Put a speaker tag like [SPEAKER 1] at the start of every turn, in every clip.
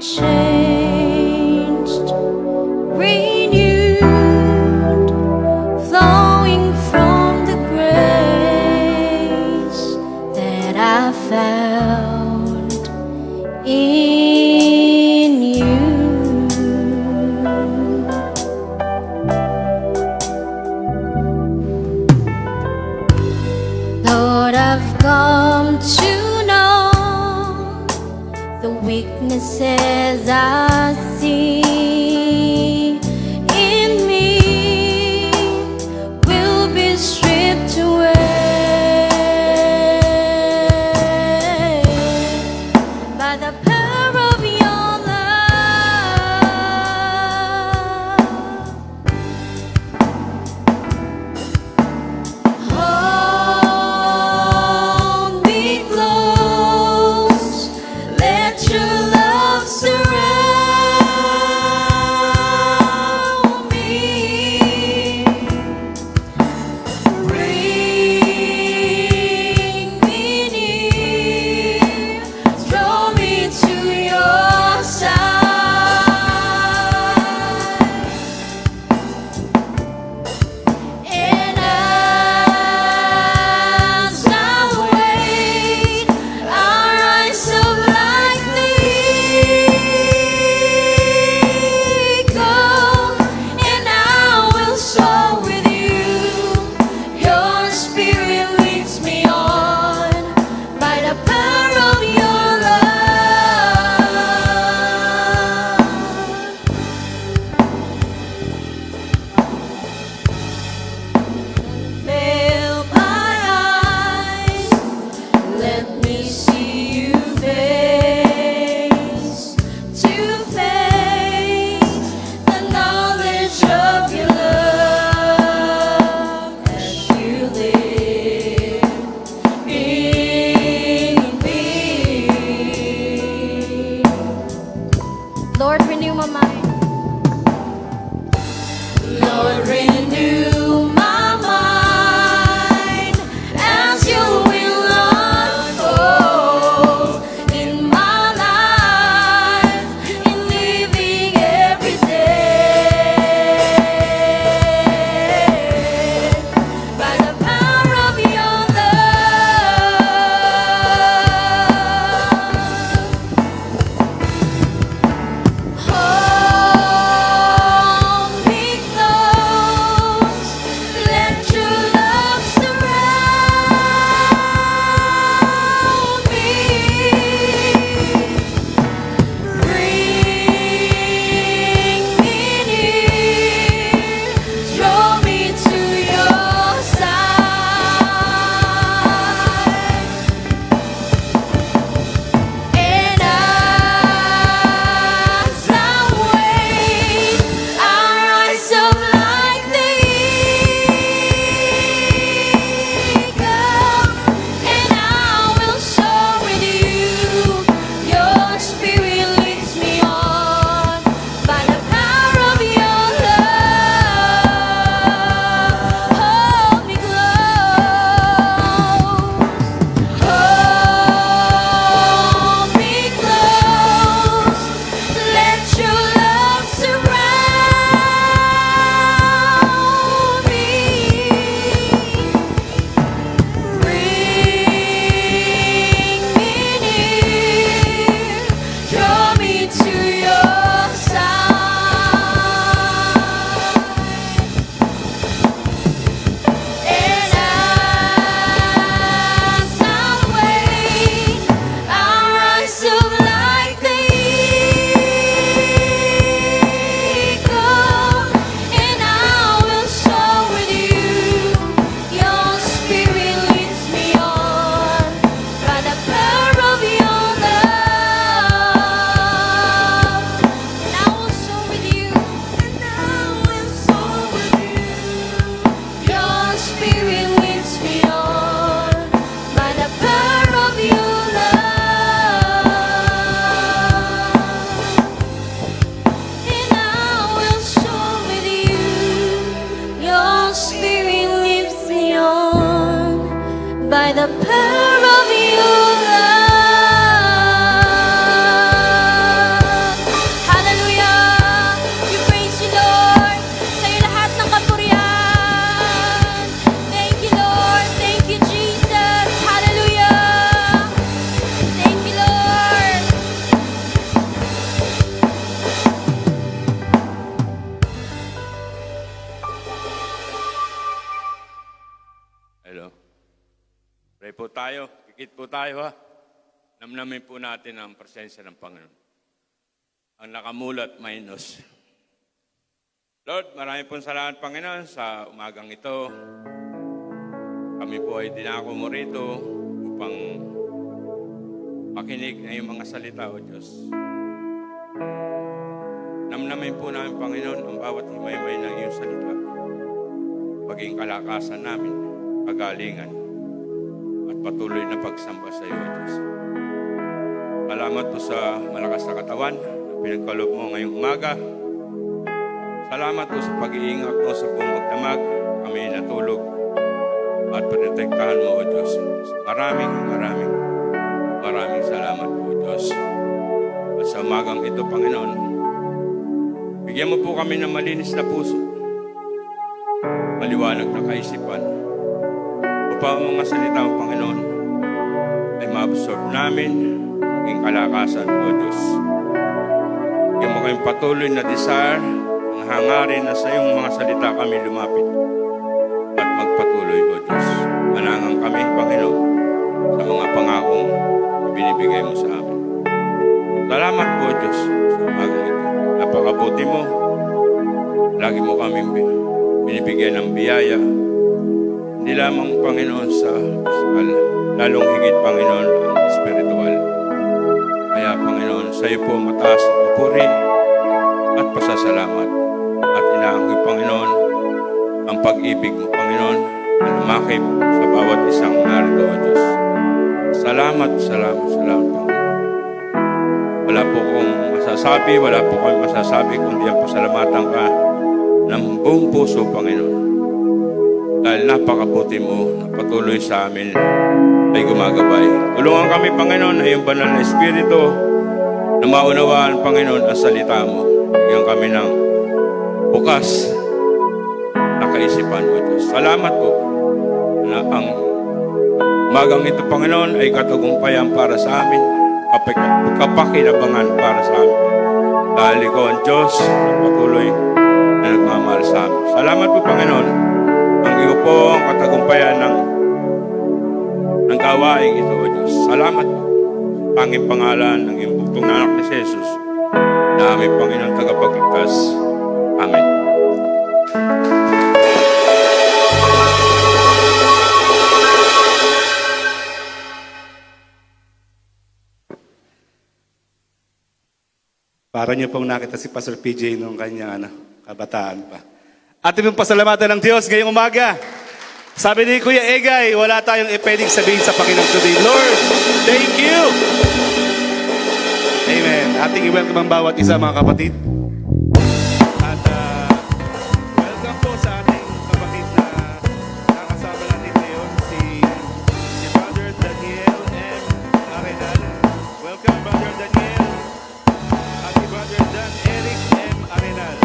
[SPEAKER 1] unchanged, renewed, flowing from the grace that I found in you. Lord, I've come to know the weaknesses I
[SPEAKER 2] po tayo, pikit po tayo ha. Namnamin po natin ang presensya ng Panginoon. Ang nakamulat minus. Lord, marami pong salamat Panginoon sa umagang ito. Kami po ay dinako mo rito upang makinig na yung mga salita, O Diyos. Namnamin po namin, Panginoon, ang bawat himay-himay ng iyong salita. Maging kalakasan namin, kagalingan, at patuloy na pagsamba sa iyo, O Diyos. Salamat po sa malakas na katawan na pinagkaloob mo ngayong umaga. Salamat po sa pag-iingat mo sa buong magdamag. Kami natulog at protektahan mo, O Diyos. Maraming salamat po, O Diyos. At sa umagang ito, Panginoon, bigyan mo po kami ng malinis na puso, maliwanag na kaisipan, upang ang mga salita mo, Panginoon, ay ma-absorb namin, maging kalakasan, O Diyos. Bigyan mo kayong patuloy na desire, ang hangarin na sa iyong mga salita kami lumapit at magpatuloy, O Diyos. Manangang kami, Panginoon, sa mga pangakong binibigay mo sa amin. Salamat po, Diyos, sa umagang ito. Napakabuti mo. Lagi mo kami binibigyan ng biyaya. Hindi lamang, Panginoon, sa physical, lalong higit, Panginoon, ang spiritual. Kaya, Panginoon, sa iyo po mataas ang pupuri at pasasalamat. At inaangkin, Panginoon, ang pag-ibig mo, Panginoon, na lumakip sa bawat isang narito, O Diyos. Salamat, Panginoon. Wala po kong masasabi, kundi ang pasalamatan ka ng buong puso, Panginoon. Dahil napakabuti mo na patuloy sa amin ay gumagabay. Tulungan kami, Panginoon, na iyong banal na Espiritu na maunawaan, Panginoon, ang salita mo. Bigyan kami ng bukas na kaisipan, O Diyos. Salamat po na ang umagang ito, Panginoon, ay katagumpayan para sa amin, kapakinabangan para sa amin. Dahil ikaw ang Diyos na patuloy na nagmamahal sa amin. Salamat po, Panginoon. Ang iyo po ang katagumpayan ng gawain ito, O Diyos. Salamat po. Panging pangalan ng iyong bugtong na anak ni Jesus na aming Panginoon tagapagligtas. Amen.
[SPEAKER 3] Para niyo pong nakita si Pastor PJ nung kanyang kabataan pa. Atin pong pasalamatan ng Diyos ngayong umaga. Sabi ni Kuya Egay, wala tayong pwedeng sabihin sa Panginoon today. Lord, thank you! Amen. Ating i-welcome ang bawat isa, mga kapatid. At welcome po sa ating kapatid na nakasama natin ngayon, si Brother Daniel M. Arenal. Welcome, Brother Daniel. At si Brother Dan Eric M. Arenal.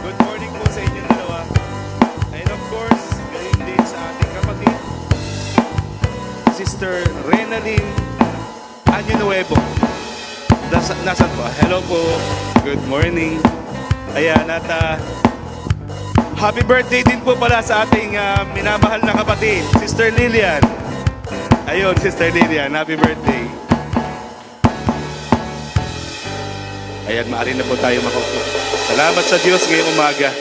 [SPEAKER 3] Good morning po sa inyong dalawa. And of course, galing din sa ating kapatid, Sister Renalyn Anyo Nuevo. Nasaan po? Hello po. Good morning. Ayan, at happy birthday din po pala sa ating minamahal na kapatid, Sister Lilian. Ayun, Sister Lilian, happy birthday. Ayan, maaari na po tayo makaupo. Salamat sa Diyos ngayong umaga.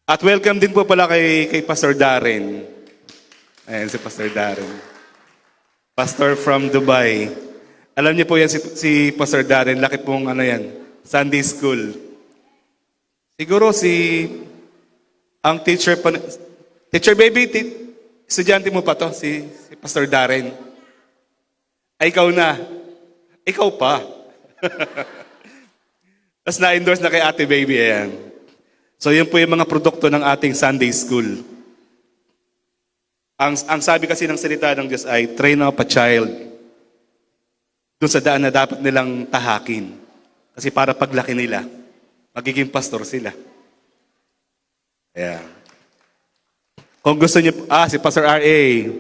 [SPEAKER 3] At welcome din po pala kay Pastor Darren. Ayan, si Pastor Darren. Pastor from Dubai. Alam niyo po yan si Pastor Darren, laki pong Sunday school. Siguro ang teacher baby, estudyante mo pa to, si Pastor Darren. Ay, ikaw na. Ikaw pa. Tapos na-endorse na kay ate baby, ayan. So yun po yung mga produkto ng ating Sunday school. Ang sabi kasi ng salita ng Diyos ay, train up a child doon sa daan na dapat nilang tahakin. Kasi para paglaki nila, magiging pastor sila. Ayan. Kung gusto niyo, si Pastor R.A.,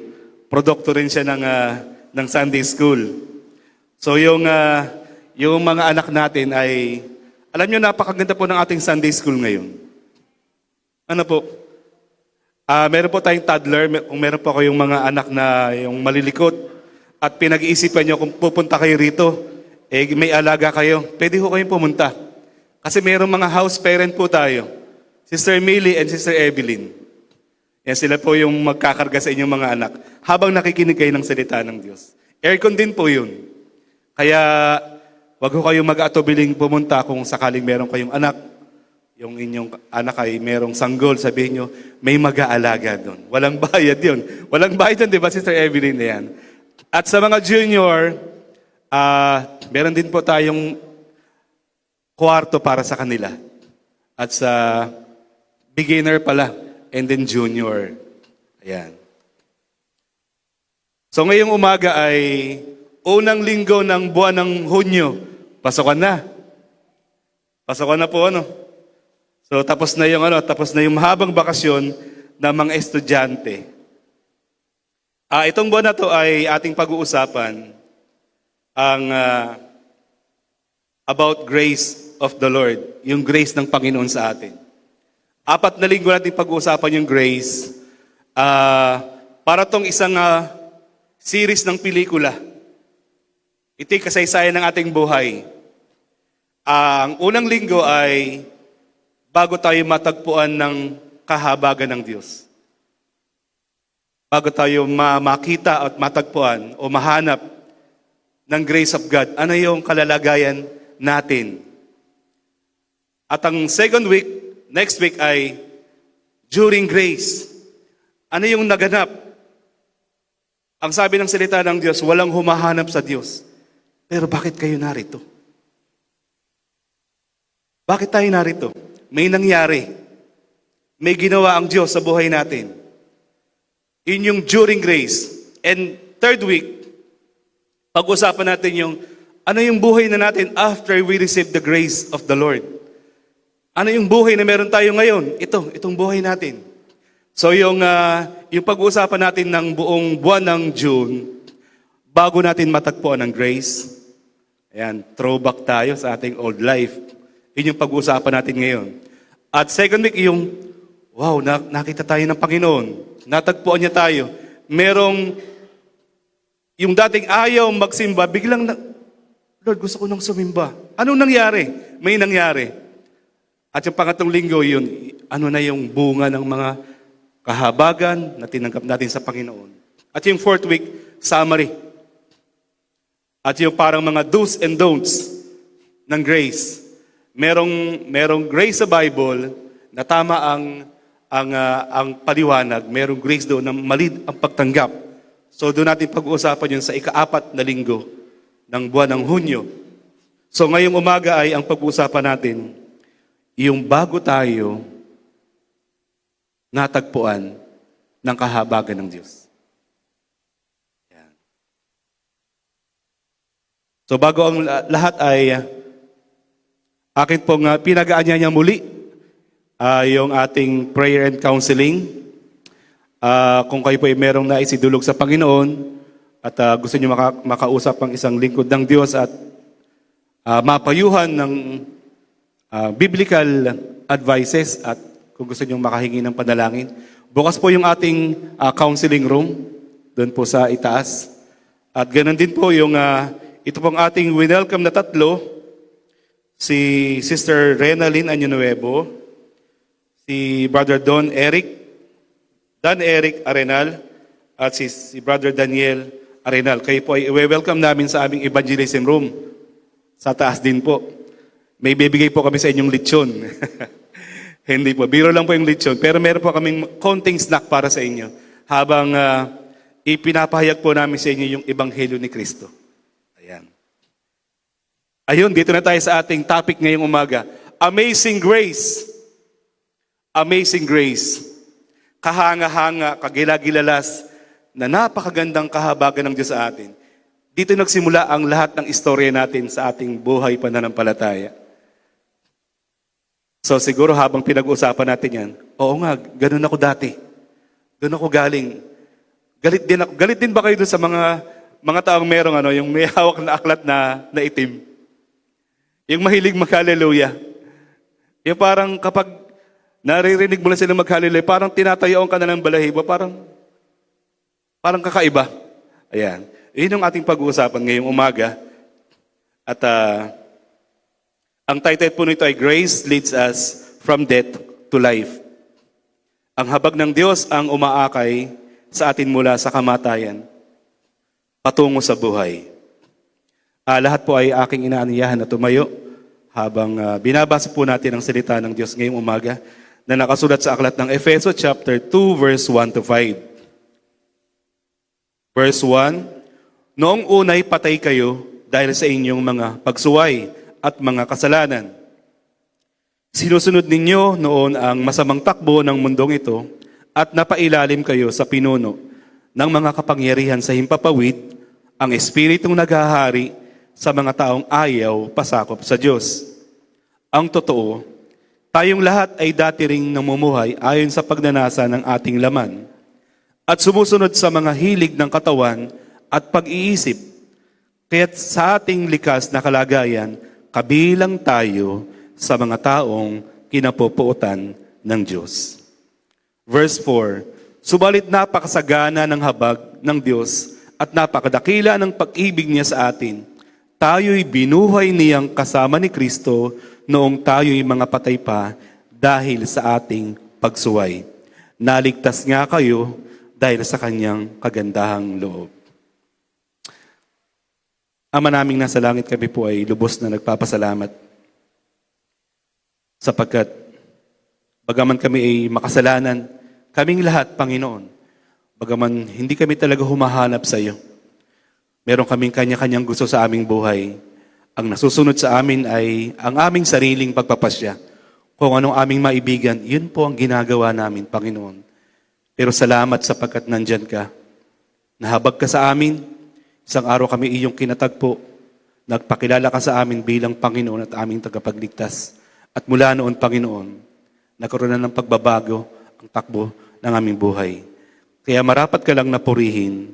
[SPEAKER 3] produkto rin siya ng Sunday school. So yung mga anak natin ay, alam niyo, napakaganda po ng ating Sunday school ngayon. Ano po? Meron po tayong toddler, kung meron po kayong mga anak na yung malilikot at pinag-iisipan nyo kung pupunta kayo rito, may alaga kayo, pwede ho kayong pumunta. Kasi mayroong mga house parent po tayo. Sister Millie and Sister Evelyn. Yan sila po yung magkakarga sa inyong mga anak habang nakikinig kayo ng salita ng Diyos. Aircon din po yun. Kaya wag ho kayong mag-atubiling pumunta kung sakaling meron kayong anak. Yung inyong anak ay merong sanggol, sabihin nyo, may mag-aalaga doon. Walang bayad yun. Walang bayad yun, di ba, Sister Evelyn? Yan. At sa mga junior, meron din po tayong kwarto para sa kanila. At sa beginner pala, and then junior. Ayan. So ngayong umaga ay unang linggo ng buwan ng Hunyo. Pasokan na. Pasokan na po ano. So tapos na yung mahabang bakasyon ng mga estudyante. Itong buwan na to ay ating pag-uusapan ang about grace of the Lord, yung grace ng Panginoon sa atin. 4 na linggo natin pag-uusapan yung grace. Para tong isang series ng pelikula. Ito'y kasaysayan ng ating buhay. Ang unang linggo ay bago tayo matagpuan ng kahabagan ng Diyos. Bago tayo makita at matagpuan o mahanap ng grace of God, ano yung kalalagayan natin? At ang second week, next week ay during grace. Ano yung naganap? Ang sabi ng salita ng Diyos, walang humahanap sa Diyos. Pero bakit kayo narito? Bakit tayo narito? May nangyari. May ginawa ang Diyos sa buhay natin. Yun yung during grace. And third week, pag-usapan natin yung ano yung buhay na natin after we receive the grace of the Lord. Ano yung buhay na meron tayo ngayon? Itong buhay natin. So yung pag-uusapan natin ng buong buwan ng June, bago natin matagpuan ng grace, ayan, throwback tayo sa ating old life. Yun yung pag-uusapan natin ngayon. At second week, wow, nakita tayo ng Panginoon. Natagpuan niya tayo. Merong, yung dating ayaw magsimba, biglang, Lord, gusto ko nang sumimba. Anong nangyari? May nangyari. At yung pangatlong linggo, yun, ano na yung bunga ng mga kahabagan na tinanggap natin sa Panginoon. At yung fourth week, summary. At yung parang mga do's and don'ts ng grace. Merong grace sa Bible na tama ang paliwanag. Merong grace doon na mali ang pagtanggap. So doon natin pag-uusapan yun sa ika-4 na linggo ng buwan ng Hunyo. So ngayong umaga ay ang pag-uusapan natin yung bago tayo natagpuan ng kahabagan ng Diyos. Yan. So bago ang lahat ay akin pong pinag-aanyaya muli yung ating prayer and counseling. Kung kayo po ay merong naisidulog sa Panginoon at gusto nyo makausap ang isang lingkod ng Diyos at mapayuhan ng biblical advices at kung gusto nyo makahingi ng panalangin, bukas po yung ating counseling room doon po sa itaas. At ganun din po yung ito pong ating welcome na tatlo, si Sister Renalyn Año-Nuevo, si Brother Dan Eric Arenal, at si Brother Daniel Arenal. Kayo po ay welcome namin sa aming evangelism room. Sa taas din po. May bibigay po kami sa inyong lechon. Hindi po, biro lang po yung lechon. Pero meron po kaming konting snack para sa inyo habang ipinapahayag po namin sa inyo yung Ebanghelyo ni Kristo. Ayan. Ayun, dito na tayo sa ating topic ngayong umaga. Amazing Grace. Amazing Grace. Kahanga-hanga, kagila-gilalas, na napakagandang kahabagan ng Diyos sa atin. Dito nagsimula ang lahat ng istorya natin sa ating buhay pananampalataya. So siguro habang pinag-uusapan natin yan, oo nga, ganun ako dati. Doon ako galing. Galit din ako. Galit din ba kayo doon sa mga taong merong yung may hawak na aklat na itim? Yung mahilig mag-hallelujah. Yung parang kapag Naririnig mo na sila maghalilay, parang tinatayoan ka na ng balahibo, parang kakaiba. Ayan. Yun yung ating pag-uusapan ngayong umaga. At ang title po nito ay Grace Leads Us from Death to Life. Ang habag ng Diyos ang umaakay sa atin mula sa kamatayan patungo sa buhay. Lahat po ay aking inaanyahan na tumayo habang binabasa po natin ang salita ng Diyos ngayong umaga na nakasulat sa aklat ng Efeso chapter 2 verse 1 to 5. Verse 1, noong unay patay kayo dahil sa inyong mga pagsuway at mga kasalanan. Sinusunod ninyo noon ang masamang takbo ng mundong ito at napailalim kayo sa pinuno ng mga kapangyarihan sa himpapawid, ang espiritong naghahari sa mga taong ayaw pasakop sa Diyos. Ang totoo, tayong lahat ay dati ring namumuhay ayon sa pagnanasa ng ating laman at sumusunod sa mga hilig ng katawan at pag-iisip. Kaya't sa ating likas na kalagayan, kabilang tayo sa mga taong kinapupuotan ng Diyos. Verse 4, subalit napakasagana ng habag ng Diyos at napakadakila ng pag-ibig niya sa atin. Tayo'y binuhay niyang kasama ni Kristo noong tayo'y mga patay pa dahil sa ating pagsuway. Naligtas nga kayo dahil sa kanyang kagandahang loob. Ama naming nasa langit, kami po ay lubos na nagpapasalamat sapagkat bagaman kami ay makasalanan, kaming lahat, Panginoon, bagaman hindi kami talaga humahanap sa iyo, meron kaming kanya-kanyang gusto sa aming buhay. Ang nasusunod sa amin ay ang aming sariling pagpapasya. Kung anong aming maibigan, yun po ang ginagawa namin, Panginoon. Pero salamat sapagkat nandyan ka. Nahabag ka sa amin. Isang araw kami iyong kinatagpo. Nagpakilala ka sa amin bilang Panginoon at aming tagapagligtas. At mula noon, Panginoon, nagkaroon na ng pagbabago ang takbo ng aming buhay. Kaya marapat ka lang na purihin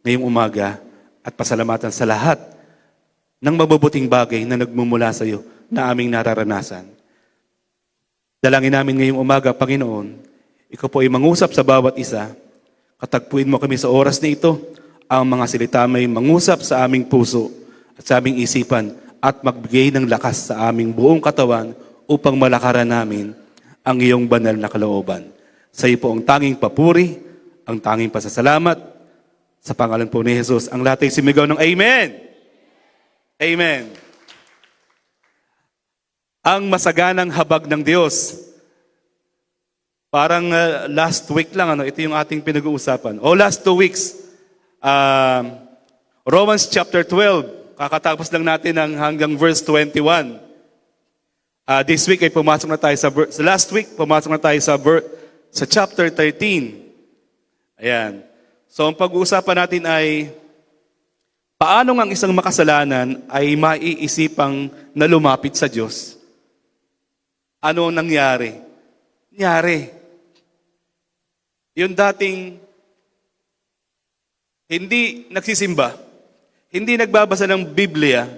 [SPEAKER 3] ngayong umaga at pasalamatan sa lahat ng mabubuting bagay na nagmumula sa iyo na aming nararanasan. Dalangin namin ngayong umaga, Panginoon, ikaw po ay mangusap sa bawat isa. Katagpuin mo kami sa oras na ito, ang mga salita may mangusap sa aming puso at sa aming isipan at magbigay ng lakas sa aming buong katawan upang malakaran namin ang iyong banal na kalooban. Sa iyo po ang tanging papuri, ang tanging pasasalamat. Sa pangalan po ni Jesus, ang lahat ay sumigaw ng Amen! Amen. Ang masaganang habag ng Diyos. Parang last week lang, ito yung ating pinag-uusapan. Last 2 weeks. Romans chapter 12. Kakatapos lang natin hanggang verse 21. This week ay pumasok na tayo sa last week, pumasok na tayo sa chapter 13. Ayan. So ang pag-uusapan natin ay paano ang isang makasalanan ay maiisipang na lumapit sa Diyos? Ano nangyari? Yung dating hindi nagsisimba, hindi nagbabasa ng Biblia,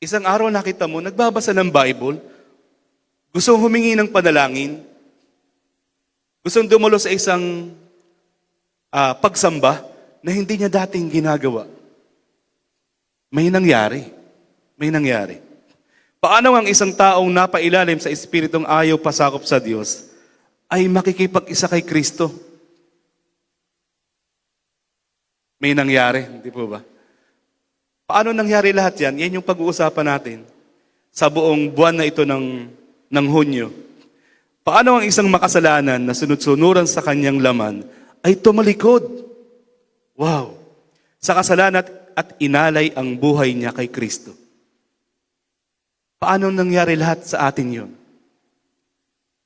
[SPEAKER 3] isang araw nakita mo, nagbabasa ng Bible, gustong humingi ng panalangin, gustong dumulo sa isang pagsamba, na hindi niya dating ginagawa. May nangyari. Paano ang isang taong napailalim sa espiritong ayaw pasakop sa Diyos ay makikipag-isa kay Kristo? May nangyari, hindi po ba? Paano nangyari lahat yan? Yan yung pag-uusapan natin sa buong buwan na ito ng Hunyo. Paano ang isang makasalanan na sunod-sunuran sa kanyang laman ay tumalikod? Wow! Sa kasalanan at inalay ang buhay niya kay Kristo. Paano nangyari lahat sa atin yun?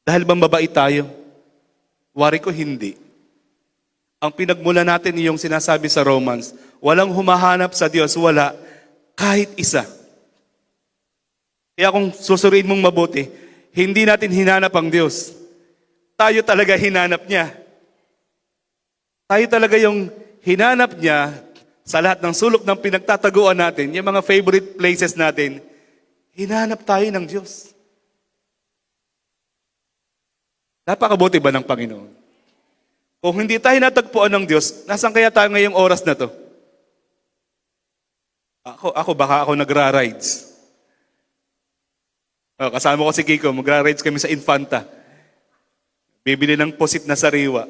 [SPEAKER 3] Dahil bang mabait tayo? Wari ko hindi. Ang pinagmula natin yung sinasabi sa Romans, walang humahanap sa Diyos, wala, kahit isa. Kaya kung susuriin mong mabuti, hindi natin hinanap ang Diyos. Tayo talaga hinanap niya. Tayo talaga yung hinanap niya sa lahat ng sulok ng pinagtataguan natin, yung mga favorite places natin, hinanap tayo ng Diyos. Napakabuti ba ng Panginoon? Kung hindi tayo natagpuan ng Diyos, nasaan kaya tayo ngayong oras na to? Baka ako nagra-rides. Kasama ko si Kiko, magra-rides kami sa Infanta. Bibili ng pusit na sariwa.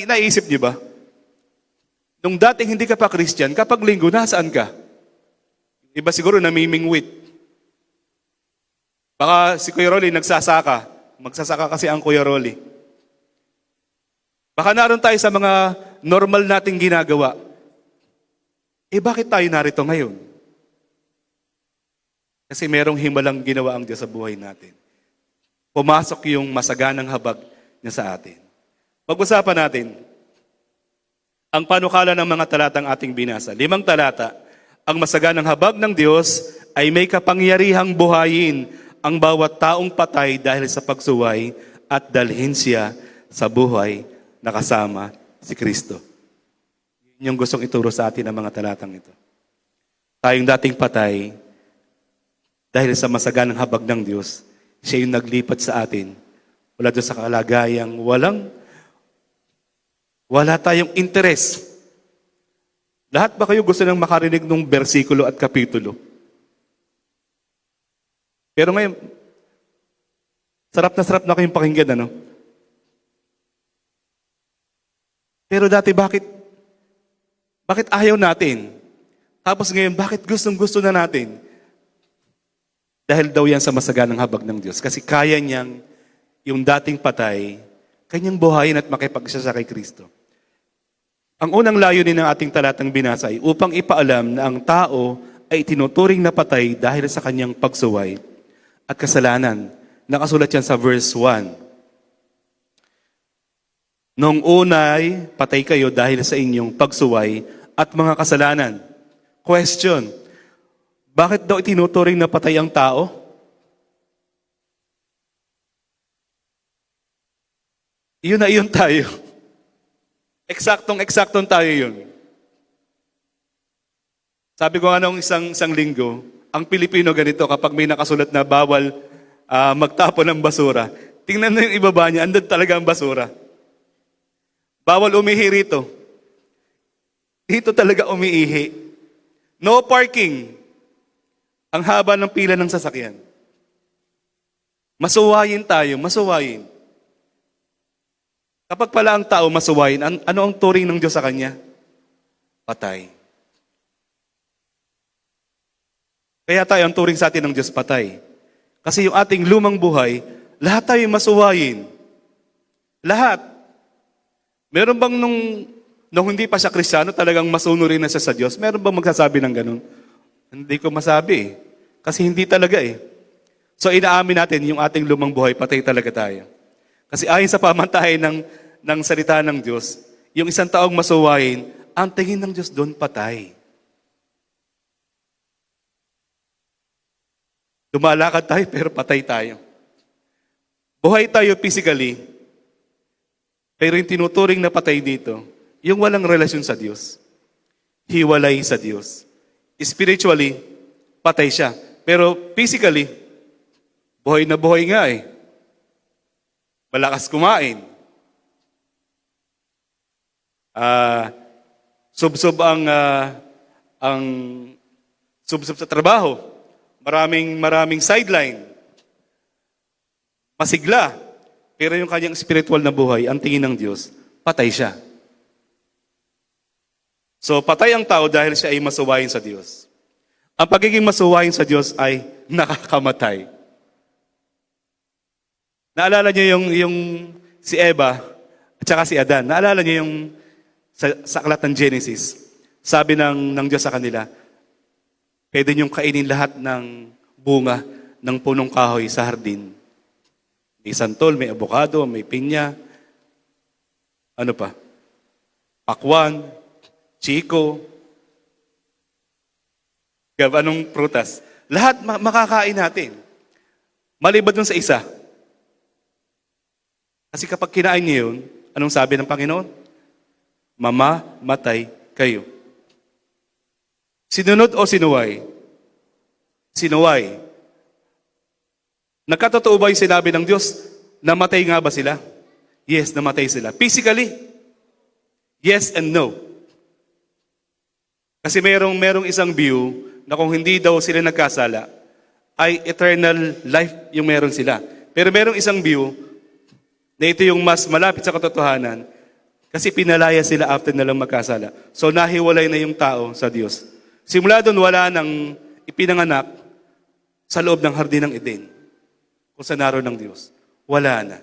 [SPEAKER 3] Naisip niyo ba? Nung dating hindi ka pa Christian, kapag linggo, nasaan ka? Iba siguro namimingwit. Baka si Kuya Rolly nagsasaka. Magsasaka kasi ang Kuya Rolly. Baka naroon tayo sa mga normal nating ginagawa. Bakit tayo narito ngayon? Kasi merong himalang ginawa ang Diyos sa buhay natin. Pumasok yung masaganang habag niya sa atin. Pag-usapan natin ang panukala ng mga talatang ating binasa. 5 talata. Ang masaganang habag ng Diyos ay may kapangyarihang buhayin ang bawat taong patay dahil sa pagsuway at dalhin siya sa buhay na kasama si Kristo. Yun yung gustong ituro sa atin ng mga talatang ito. Tayong dating patay, dahil sa masaganang habag ng Diyos, siya yung naglipat sa atin. Wala doon sa kalagayang wala tayong interes. Lahat ba kayo gusto nang makarinig ng bersikulo at kapitulo? Pero ngayon, sarap na kayong pakinggan, ano? Pero dati, bakit ayaw natin? Tapos ngayon, bakit gustong-gusto na natin? Dahil daw yan sa masaganang habag ng Diyos. Kasi kaya niyang yung dating patay, kanyang buhayin at makipag-isa kay Kristo. Ang unang layunin ng ating talatang binasa ay upang ipaalam na ang tao ay tinuturing na patay dahil sa kanyang pagsuway at kasalanan. Nakasulat yan sa verse 1. Noong unay, patay kayo dahil sa inyong pagsuway at mga kasalanan. Question, bakit daw itinuturing na patay ang tao? Iyon na iyon tayo. Eksaktong tayo yun. Sabi ko nga nung isang linggo, ang Pilipino ganito, kapag may nakasulat na bawal magtapon ng basura, tingnan na yung ibaba niya, andun talaga ang basura. Bawal umihi rito. Dito talaga umiihi. No parking. Ang haba ng pila ng sasakyan. Masuwayin tayo, masuwayin. Kapag pala ang tao masuwayin, ano ang turing ng Diyos sa kanya? Patay. Kaya tayo ang turing sa atin ng Diyos patay. Kasi yung ating lumang buhay, lahat tayo masuwayin. Lahat. Meron bang nung hindi pa siya Kristiyano, talagang masunurin na siya sa Diyos? Meron bang magsasabi ng ganun? Hindi ko masabi. Kasi hindi talaga eh. So inaamin natin, yung ating lumang buhay, patay talaga tayo. Kasi ayon sa pamantayan ng salita ng Diyos, yung isang taong masuwayin, ang tingin ng Diyos doon patay. Lumalakad tayo pero patay tayo. Buhay tayo physically, pero yung tinuturing na patay dito, yung walang relasyon sa Diyos. Hiwalay sa Diyos. Spiritually, patay siya. Pero physically, buhay na buhay nga eh. Malakas kumain. Subsob ang subsob sa trabaho. Maraming sideline. Masigla. Pero yung kanyang spiritual na buhay, ang tingin ng Diyos, patay siya. So patay ang tao dahil siya ay masuwayin sa Diyos. Ang pagiging masuwayin sa Diyos ay nakakamatay. Naalala niyo yung si Eva at saka si Adan. Naalala niyo yung sa aklat ng Genesis. Sabi ng Diyos sa kanila, pwede niyong kainin lahat ng bunga ng punong kahoy sa hardin. May santol, may avocado, may pinya. Ano pa? Pakwan, chiko. Anong prutas? Lahat makakain natin. Maliban dun sa isa. Kasi kapag kinain niyo yun, anong sabi ng Panginoon? Mamamatay kayo. Sinunod o sinuway? Sinuway. Nagkatotoo ba yung sinabi ng Diyos? Namatay nga ba sila? Yes, namatay sila. Physically? Yes and no. Kasi merong isang view na kung hindi daw sila nagkasala, ay eternal life yung meron sila. Pero merong isang view na ito yung mas malapit sa katotohanan kasi pinalaya sila after na lang magkasala. So nahiwalay na yung tao sa Diyos. Simula doon wala nang ipinanganak sa loob ng hardin ng Eden. Kung sa naroon ng Diyos. Wala na.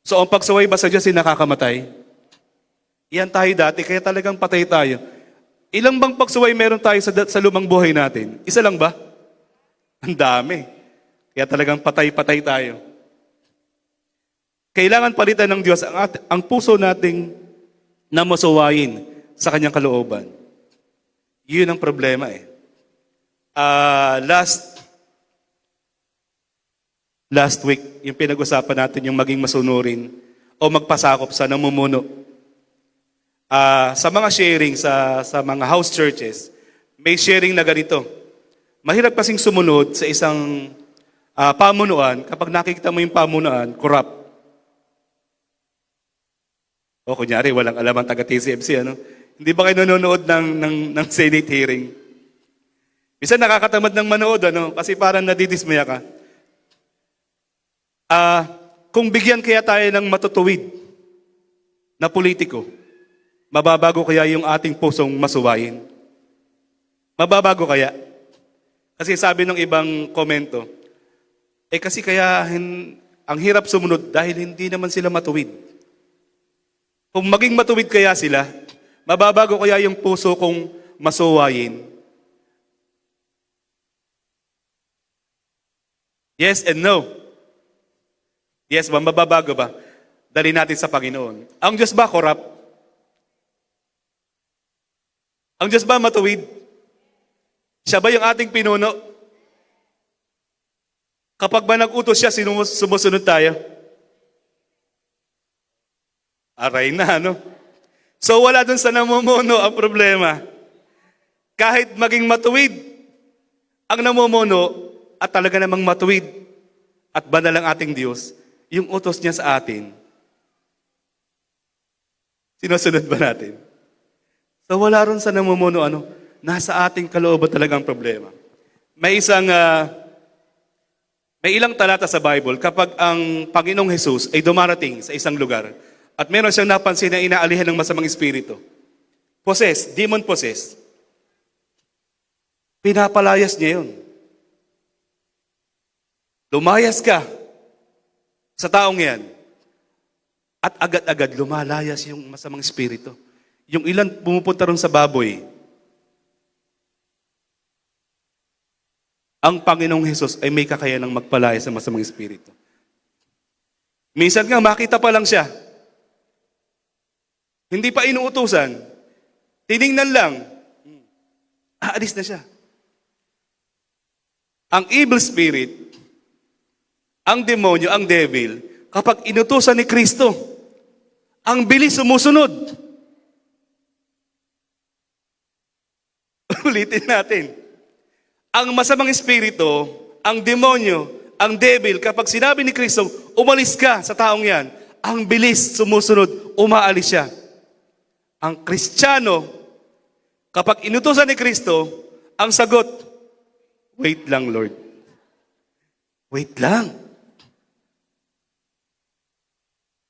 [SPEAKER 3] So ang pagsuway ba sa Diyos ay nakakamatay? Iyan tayo dati, kaya talagang patay tayo. Ilang bang pagsuway meron tayo sa lumang buhay natin? Isa lang ba? Ang dami. Kaya talagang patay-patay tayo. Kailangan palitan ng Diyos ang puso nating na masuwayin sa kanyang kalooban. Yun ang problema eh. Last week, yung pinag-usapan natin yung maging masunurin o magpasakop sa namumuno. Sa mga sharing sa mga house churches, may sharing na ganito. Mahirap kasing sumunod sa isang pamunuan kapag nakikita mo yung pamunuan, corrupt. O kunyari, walang alam ang taga-TCFC, ano? Hindi ba kayo nanonood ng Senate hearing? Minsan nakakatamad ng manood, ano? Kasi parang nadidismaya ka. Kung bigyan kaya tayo ng matutuwid na politiko, mababago kaya yung ating pusong masuwayin? Mababago kaya? Kasi sabi ng ibang komento, kasi kaya ang hirap sumunod dahil hindi naman sila matuwid. Kung maging matuwid kaya sila, mababago kaya yung puso kong masuwayin? Yes and no. Yes ba? Mababago ba? Dali natin sa Panginoon. Ang Diyos ba corrupt? Ang Diyos ba matuwid? Siya ba yung ating pinuno? Kapag ba nag-utos siya, sumusunod tayo? Aray na, no? So wala dun sa namumuno ang problema. Kahit maging matuwid ang namumuno at talaga namang matuwid at banal ang ating Diyos, yung utos niya sa atin, sinusunod ba natin? So wala ron sa namumuno, nasa ating kalooban talaga ang problema. May ilang talata sa Bible kapag ang Panginoong Jesus ay dumarating sa isang lugar at meron siyang napansin na inaalihan ng masamang espiritu. Demon possessed. Pinapalayas niya yun. Lumayas ka sa taong yan. At agad-agad lumalayas yung masamang espiritu. Yung ilan pumupunta ron sa baboy, ang Panginoong Hesus ay may kakayanang magpalayas sa masamang espiritu. Minsan nga, makita pa lang siya. Hindi pa inuutusan. Tiningnan lang. Aalis na siya. Ang evil spirit, ang demonyo, ang devil, kapag inutusan ni Kristo, ang bilis sumusunod. Ulitin natin. Ang masamang espiritu, ang demonyo, ang devil, kapag sinabi ni Kristo, umalis ka sa taong yan, ang bilis sumusunod, umaalis siya. Ang Kristiyano, kapag inutusan ni Kristo, ang sagot, wait lang, Lord. Wait lang.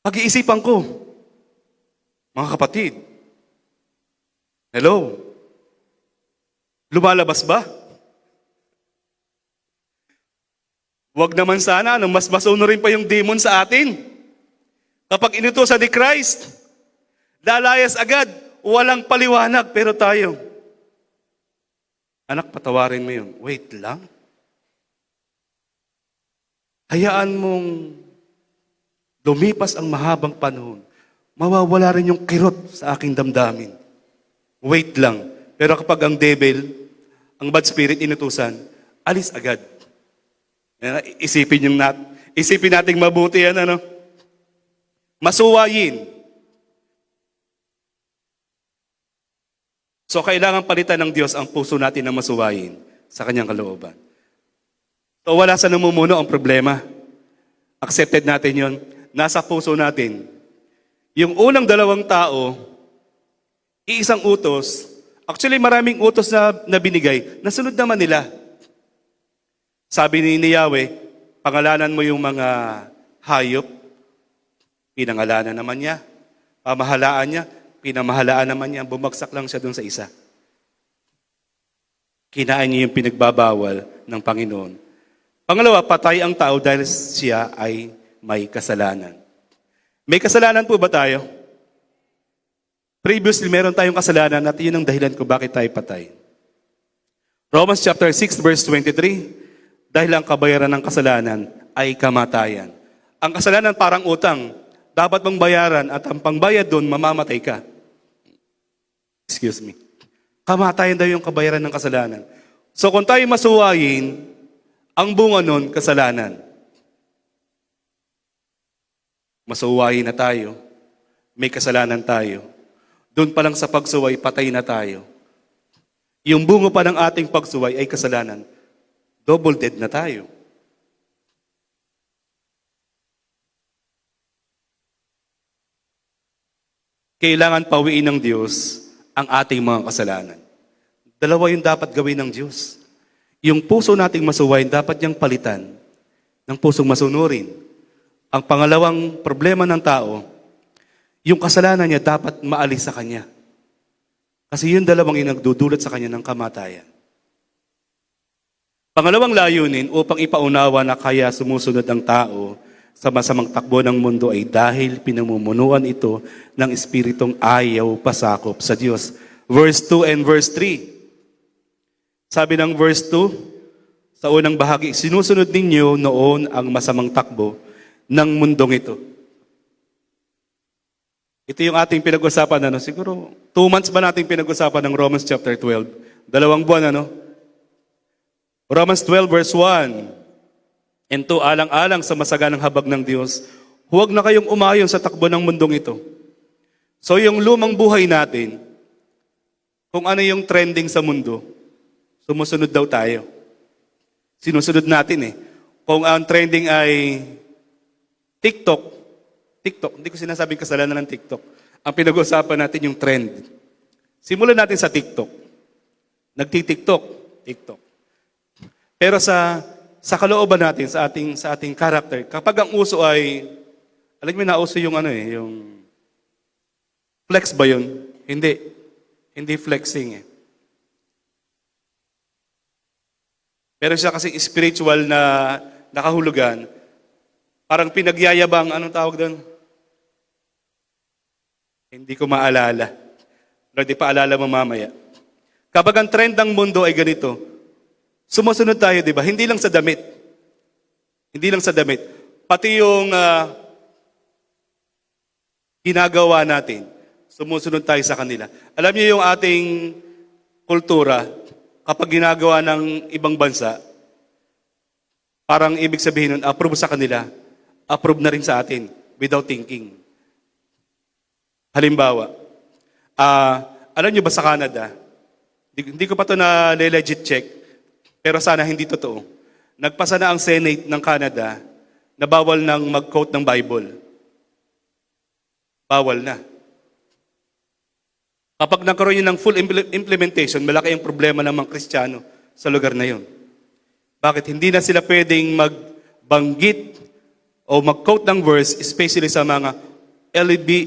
[SPEAKER 3] Pag-iisipan ko, mga kapatid, hello? Lumalabas ba? Huwag naman sana, mas masunurin pa yung demon sa atin. Kapag inutusan ni Christ, lalayas agad, walang paliwanag, pero tayo, anak, patawarin mo yun. Wait lang. Hayaan mong lumipas ang mahabang panahon. Mawawala rin yung kirot sa aking damdamin. Wait lang. Pero kapag ang devil, ang bad spirit inutusan, alis agad. Isipin nating mabuti yan, Masuwayin. So, kailangan palitan ng Diyos ang puso natin na masuwayin sa kanyang kalooban. So, So wala sa namumuno ang problema. Accepted natin yon. Nasa puso natin. Yung unang dalawang tao, iisang utos, actually maraming utos na binigay, nasunod naman nila. Sabi ni Yahweh, pangalanan mo yung mga hayop, pinangalanan naman niya. Pamahalaan niya, pinamahalaan naman niya. Bumagsak lang siya dun sa isa. Kinain niya yung pinagbabawal ng Panginoon. Pangalawa, patay ang tao dahil siya ay may kasalanan. May kasalanan po ba tayo? Previously, meron tayong kasalanan at yun ang dahilan kung bakit tayo patay. Romans chapter 6 verse 23, dahil ang kabayaran ng kasalanan ay kamatayan. Ang kasalanan parang utang. Dapat mong bayaran at ang pangbayad doon, mamamatay ka. Excuse me. Kamatayan daw yung kabayaran ng kasalanan. So kung tayo masuwayin, ang bunga nun, kasalanan. Masuwayin na tayo. May kasalanan tayo. Doon pa lang sa pagsuway, patay na tayo. Yung bunga pa ng ating pagsuway ay kasalanan. Double dead na tayo. Kailangan pawiin ng Diyos ang ating mga kasalanan. Dalawa yung dapat gawin ng Diyos. Yung puso nating masuwayin, dapat niyang palitan ng pusong masunurin. Ang pangalawang problema ng tao, yung kasalanan niya dapat maalis sa kanya. Kasi yung dalawang yung nagdudulot sa kanya ng kamatayan. Pangalawang layunin upang ipaunawa na kaya sumusunod ang tao sa masamang takbo ng mundo ay dahil pinamumunuan ito ng espiritong ayaw pasakop sa Diyos. Verse 2 and verse 3. Sabi ng verse 2, sa unang bahagi, sinusunod ninyo noon ang masamang takbo ng mundong ito. Ito yung ating pinag-usapan, siguro 2 months ba nating pinag-usapan ng Romans chapter 12? 2 buwan, Romans 12 verse 1. And 2, alang-alang sa masaganang habag ng Diyos, huwag na kayong umayon sa takbo ng mundong ito. So yung lumang buhay natin, kung ano yung trending sa mundo, sumusunod daw tayo. Sinusunod natin Kung ang trending ay TikTok, hindi ko sinasabing kasalanan ng TikTok. Ang pinag-uusapan natin yung trend. Simulan natin sa TikTok. Nagti-TikTok. Pero sa kalooban natin, sa ating character, kapag ang uso ay, alam mo nauso yung yung flex ba yun? Hindi flexing Pero siya kasi spiritual na nakahulugan, parang pinagyayabang, anong tawag doon? Hindi ko maalala. Pero di pa alala mo mamaya. Kapag ang trend ng mundo ay ganito, sumusunod tayo, di ba? Hindi lang sa damit. Pati yung ginagawa natin, sumusunod tayo sa kanila. Alam niyo yung ating kultura, kapag ginagawa ng ibang bansa, parang ibig sabihin nun, approve sa kanila, approve na rin sa atin, without thinking. Halimbawa, alam niyo ba sa Canada, hindi ko pa ito na legit check, pero sana hindi totoo. Nagpasa na ang Senate ng Canada na bawal nang mag-quote ng Bible. Bawal na. Kapag nagkaroon yun ng full implementation, malaki ang problema ng mga Kristiyano sa lugar na yun. Bakit? Hindi na sila pwedeng magbanggit o mag-quote ng verse, especially sa mga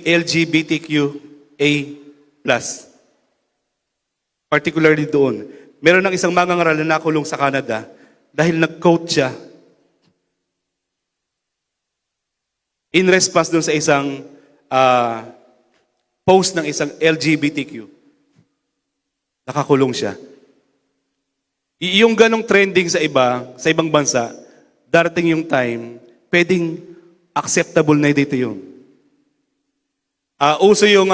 [SPEAKER 3] LGBTQA+. Particularly doon. Meron ng isang mangangaral na nakulong sa Canada dahil nag-quote siya in response doon sa isang post ng isang LGBTQ. Nakakulong siya. Yung ganong trending sa ibang bansa, darating yung time, pwedeng acceptable na dito yun. Uso yung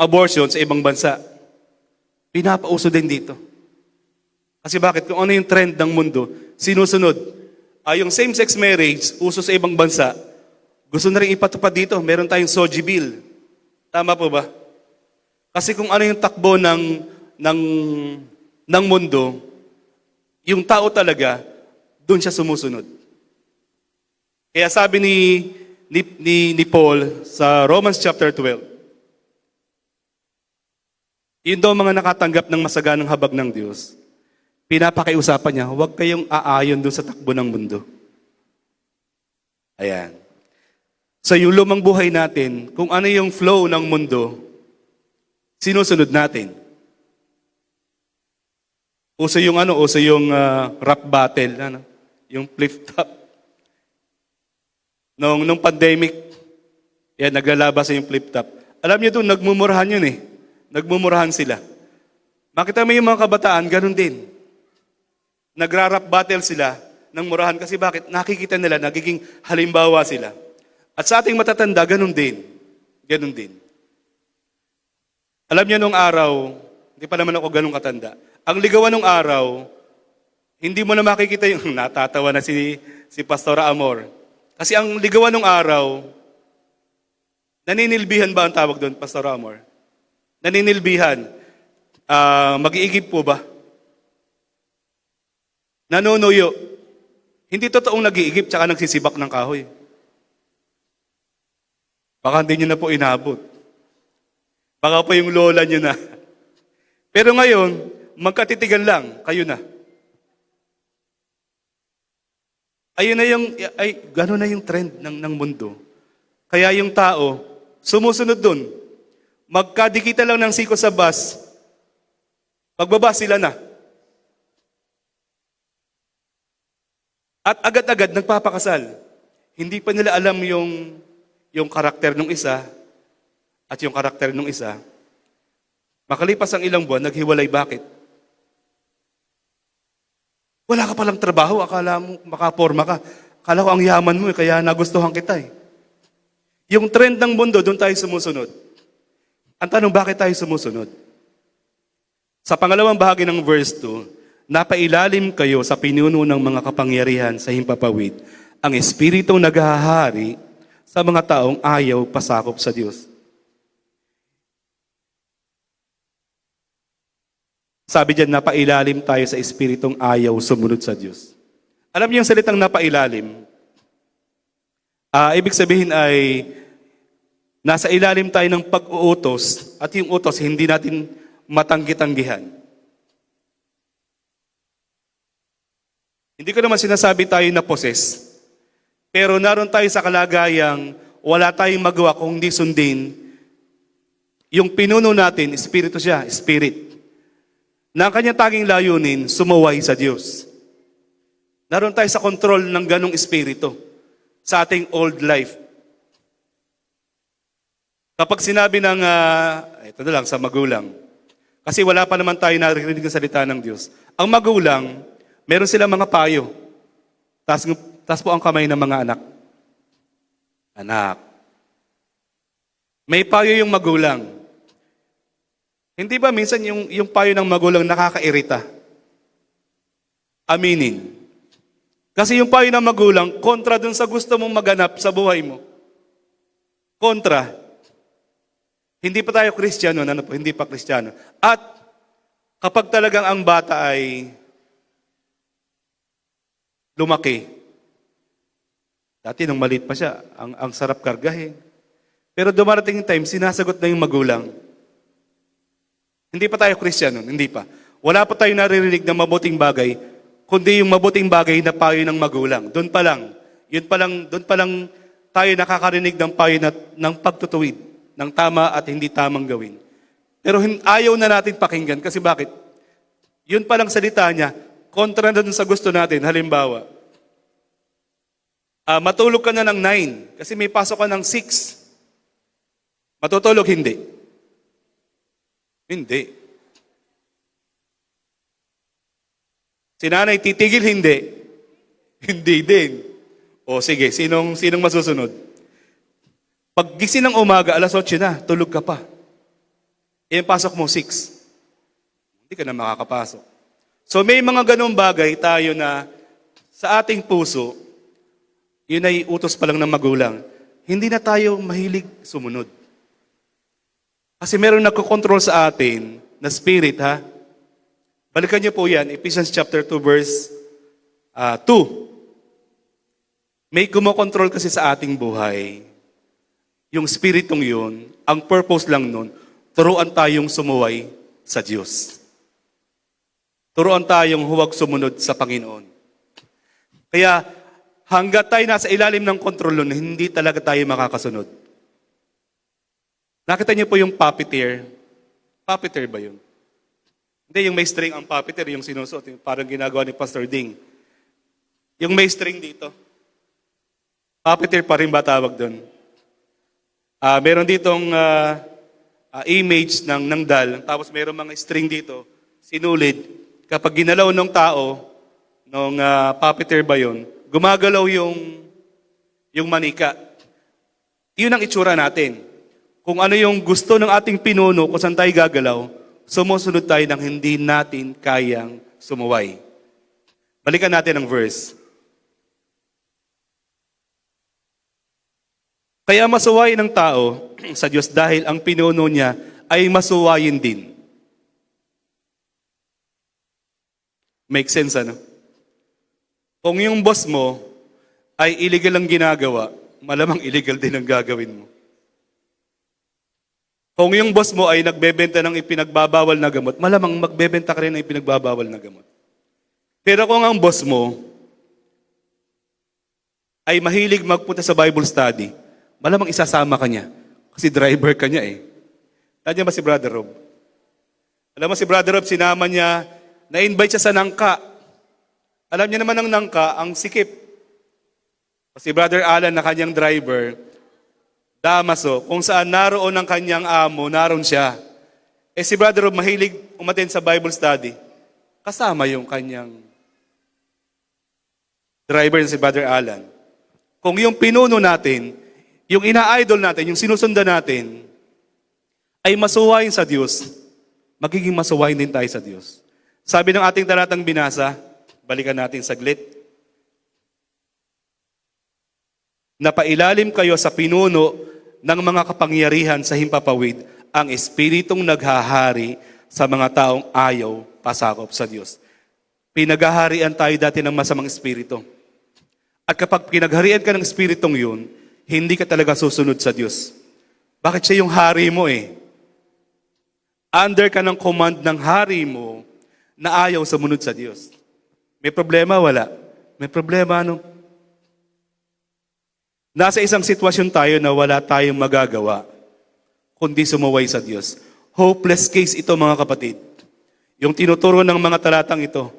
[SPEAKER 3] abortion sa ibang bansa. Pinapauso din dito. Kasi bakit? Kung ano yung trend ng mundo, sinusunod. Yung same-sex marriage, uso sa ibang bansa, gusto na rin ipatupad dito. Meron tayong SOGI bill. Tama po ba? Kasi kung ano yung takbo ng mundo, Yung tao talaga, doon siya sumusunod. Kaya sabi ni Paul sa Romans chapter 12, yun daw mga nakatanggap ng masaganang habag ng Diyos, pinapakiusapan niya, huwag kayong aayon doon sa takbo ng mundo. Ayan. So yung lumang buhay natin, kung ano yung flow ng mundo, sinusunod natin. Uso yung rap battle, yung flip-top. Nung pandemic, yan, naglalabas yung flip-top. Alam niyo doon, nagmumurahan yun eh. Nagmumurahan sila. Makita mo yung mga kabataan, ganun din. Nagra-rap battle sila ng murahan kasi bakit? Nakikita nila, nagiging halimbawa sila. At sa ating matatanda, ganun din. Ganun din. Alam niyo nung araw, hindi pa naman ako ganun katanda, ang ligawan nung araw, hindi mo na makikita yung natatawa na si Pastor Amor. Kasi ang ligawan nung araw, naninilbihan ba ang tawag doon, Pastor Amor? Naninilbihan. Mag-iigib po ba? Nanunuyo. Hindi totoong nag-iigib tsaka nagsisibak ng kahoy. Baka hindi nyo na po inabot. Baka po yung lola nyo na. Pero ngayon, magkatitigan lang, kayo na. Gano'n na yung trend ng mundo. Kaya yung tao, sumusunod dun. Magkadikita lang ng siko sa bus, pagbaba sila na. At agad-agad nagpapakasal. Hindi pa nila alam yung karakter ng isa at yung karakter ng isa. Makalipas ang ilang buwan, naghiwalay. Bakit? Wala ka palang trabaho, akala mo makaporma ka. Akala ko ang yaman mo, kaya nagustuhan kita eh. Yung trend ng mundo, doon tayo sumusunod. Ang tanong, bakit tayo sumusunod? Sa pangalawang bahagi ng verse 2, napailalim kayo sa pinuno ng mga kapangyarihan sa himpapawid, ang espiritong naghahari sa mga taong ayaw pasakop sa Diyos. Sabi diyan, napailalim tayo sa espiritong ayaw sumunod sa Diyos. Alam niyo yung salitang napailalim? Ibig sabihin ay nasa ilalim tayo ng pag-uutos at yung utos hindi natin matanggi-tanggihan. Hindi ko naman sinasabi tayo na possess, pero naroon tayo sa kalagayang wala tayong magawa kung hindi sundin yung pinuno natin, espiritu siya, spirit. Na ang kanyang tanging layunin, sumuway sa Diyos. Naroon tayo sa control ng ganong espiritu sa ating old life. Kapag sinabi ng, ito na lang, sa magulang, kasi wala pa naman tayo naririnig ng salita ng Diyos. Ang magulang, meron silang mga payo. Taas po ang kamay ng mga anak. Anak. May payo yung magulang. Hindi ba minsan yung payo ng magulang nakakairita? Aminin. Kasi yung payo ng magulang, kontra dun sa gusto mong maganap sa buhay mo. Kontra. Hindi pa tayo Kristiyano, hindi pa Kristiyano. At kapag talagang ang bata ay lumaki, dati nung maliit pa siya, ang sarap kargahin. Pero dumarating yung time, sinasagot na yung magulang. Hindi pa tayo Kristiyano, hindi pa. Wala pa tayo naririnig ng mabuting bagay, kundi yung mabuting bagay na payo ng magulang. Doon pa lang, doon pa lang tayo nakakarinig ng payo ng pagtutuwid, ng tama at hindi tamang gawin. Pero ayaw na natin pakinggan kasi bakit? Yun pa lang salita niya, kontra na dun sa gusto natin. Halimbawa, matulog ka na ng 9 kasi may pasok ka ng 6. Matutulog hindi. Hindi. Si nanay titigil, hindi. Hindi din. O sige, sinong masusunod? Pag gising ng umaga, 8:00 na, tulog ka pa. Yung pasok mo, 6. Hindi ka na makakapasok. So may mga ganong bagay tayo na sa ating puso, yun ay utos pa lang ng magulang. Hindi na tayo mahilig sumunod. Kasi meron nagkocontrol sa atin na spirit, ha? Balikan niyo po yan, Ephesians chapter 2 verse 2. May kumokontrol kasi sa ating buhay. Yung spiritong yun, ang purpose lang nun, turuan tayong sumuway sa Diyos. Turuan tayong huwag sumunod sa Panginoon. Kaya hanggat tayo nasa ilalim ng kontrol nun, hindi talaga tayo makakasunod. Nakita niyo po yung puppeteer. Puppeteer ba yun? Hindi, yung may string ang puppeteer, yung sinusuot, yung parang ginagawa ni Pastor Ding. Yung may string dito. Puppeteer pa rin ba tawag doon? Meron ditong image ng dal, tapos meron mga string dito, sinulid. Kapag ginalaw ng tao, nung puppeteer ba yun, gumagalaw yung manika. Yun ang itsura natin. Kung ano yung gusto ng ating pinuno, kung saan tayo gagalaw, sumusunod tayo ng hindi natin kayang sumuway. Balikan natin ang verse. Kaya masuwayin ng tao sa Diyos dahil ang pinuno niya ay masuwayin din. Make sense, ano? Kung yung boss mo ay illegal ang ginagawa, malamang illegal din ang gagawin mo. Kung yung boss mo ay nagbebenta ng ipinagbabawal na gamot, malamang magbebenta ka rin ng ipinagbabawal na gamot. Pero kung ang boss mo ay mahilig magpunta sa Bible study, malamang isasama ka niya. Kasi driver ka niya eh. Nandiyan ba si Brother Rob? Alam mo si Brother Rob, sinama niya, na-invite siya sa Nangka. Alam niya naman ng Nangka, ang sikip. Si Brother Alan na kanyang driver, Damaso, kung saan naroon ang kanyang amo, naroon siya. Eh si Brother Rob mahilig umattend sa Bible study. Kasama yung kanyang driver na si Brother Alan. Kung yung pinuno natin, yung ina-idol natin, yung sinusundan natin, ay masuwayin sa Diyos, magiging masuwayin din tayo sa Diyos. Sabi ng ating talatang binasa, balikan natin saglit, napailalim kayo sa pinuno ng mga kapangyarihan sa himpapawid, ang espiritong naghahari sa mga taong ayaw pasakop sa Diyos. Pinaghaharian tayo dati ng masamang espiritu. At kapag pinagharian ka ng espiritong yun, hindi ka talaga susunod sa Diyos. Bakit siya yung hari mo eh? Under ka ng command ng hari mo na ayaw sumunod sa Diyos. May problema? Wala. May problema ano? Nasa isang sitwasyon tayo na wala tayong magagawa kundi sumuway sa Diyos. Hopeless case ito mga kapatid. Yung tinuturo ng mga talatang ito.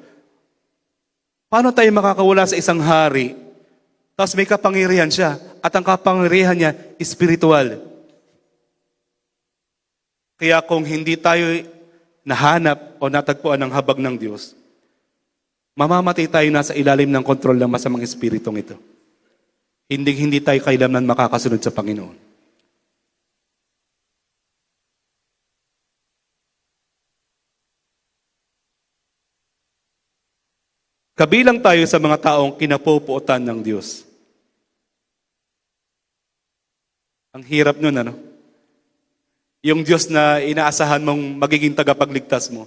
[SPEAKER 3] Paano tayo makakawala sa isang hari tapos may kapangyarihan siya at ang kapangyarihan niya espiritual? Kaya kung hindi tayo nahanap o natagpuan ng habag ng Diyos, mamamatay tayo nasa ilalim ng kontrol ng masamang espiritong ito. Hindi tayo kailanman makakasunod sa Panginoon. Kabilang tayo sa mga taong kinapupuotan ng Diyos. Ang hirap nun, ano? Yung Diyos na inaasahan mong magiging tagapagligtas mo.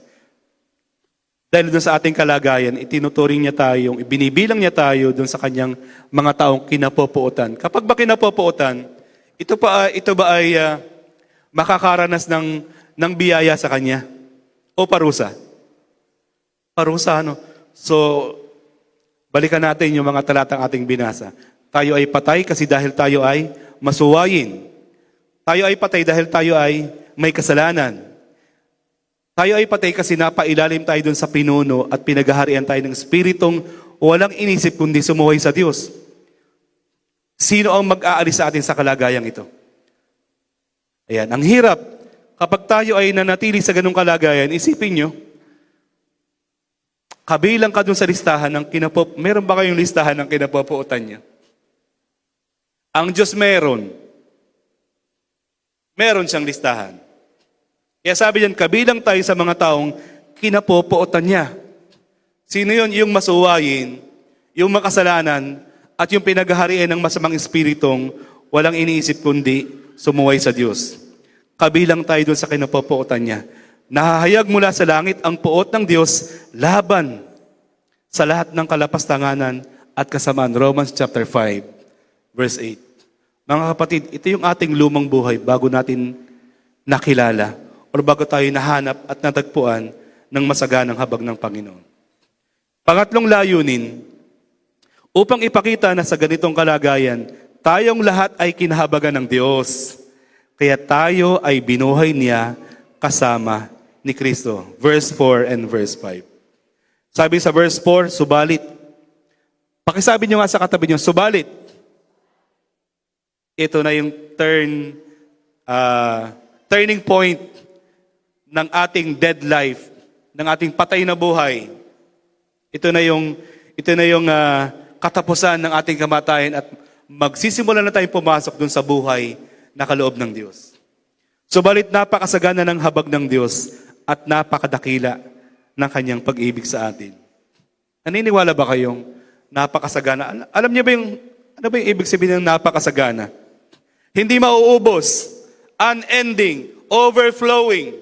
[SPEAKER 3] Dahil doon sa ating kalagayan, itinuturing niya tayo, ibinibilang niya tayo doon sa kanyang mga taong kinapupuotan. Kapag ba kinapupuotan, ito ba ay makakaranas ng biyaya sa kanya? O parusa? Parusa, ano? So, balikan natin yung mga talatang ating binasa. Tayo ay patay kasi dahil tayo ay masuwayin. Tayo ay patay dahil tayo ay may kasalanan. Tayo ay patay kasi napailalim tayo dun sa pinuno at pinaghaharian tayo ng espiritong walang inisip kundi sumuway sa Diyos. Sino ang mag-aalis sa atin sa kalagayang ito? Ayan, ang hirap. Kapag tayo ay nanatili sa ganung kalagayan, isipin nyo, kabilang ka dun sa listahan ng meron ba kayong listahan ng kinapupuotan niya? Ang Diyos meron. Meron siyang listahan. Kaya sabi diyan, kabilang tayo sa mga taong kinapupuotan niya. Sino yun? Yung masuwayin, yung makasalanan, at yung pinaghaharian ng masamang espiritong walang iniisip kundi sumuway sa Diyos. Kabilang tayo doon sa kinapupuotan niya. Nahahayag mula sa langit ang puot ng Diyos laban sa lahat ng kalapastanganan at kasamaan. Romans chapter 5, verse 8. Mga kapatid, ito yung ating lumang buhay bago natin nakilala o bago tayo nahanap at natagpuan ng masaganang habag ng Panginoon. Pangatlong layunin, upang ipakita na sa ganitong kalagayan, tayong lahat ay kinahabagan ng Diyos. Kaya tayo ay binuhay niya kasama ni Kristo. Verse 4 and verse 5. Sabi sa verse 4, subalit. Pakisabi nyo nga sa katabi nyo, subalit. Ito na yung turning point ng ating dead life, ng ating patay na buhay. Ito na yung katapusan ng ating kamatayan at magsisimula na tayong pumasok dun sa buhay na kaloob ng Diyos. Subalit napakasagana ng habag ng Diyos at napakadakila ng kanyang pag-ibig sa atin. Naniniwala ba kayong napakasagana? Alam niyo ba ano ba yung ibig sabihin ng napakasagana? Hindi mauubos, unending, overflowing.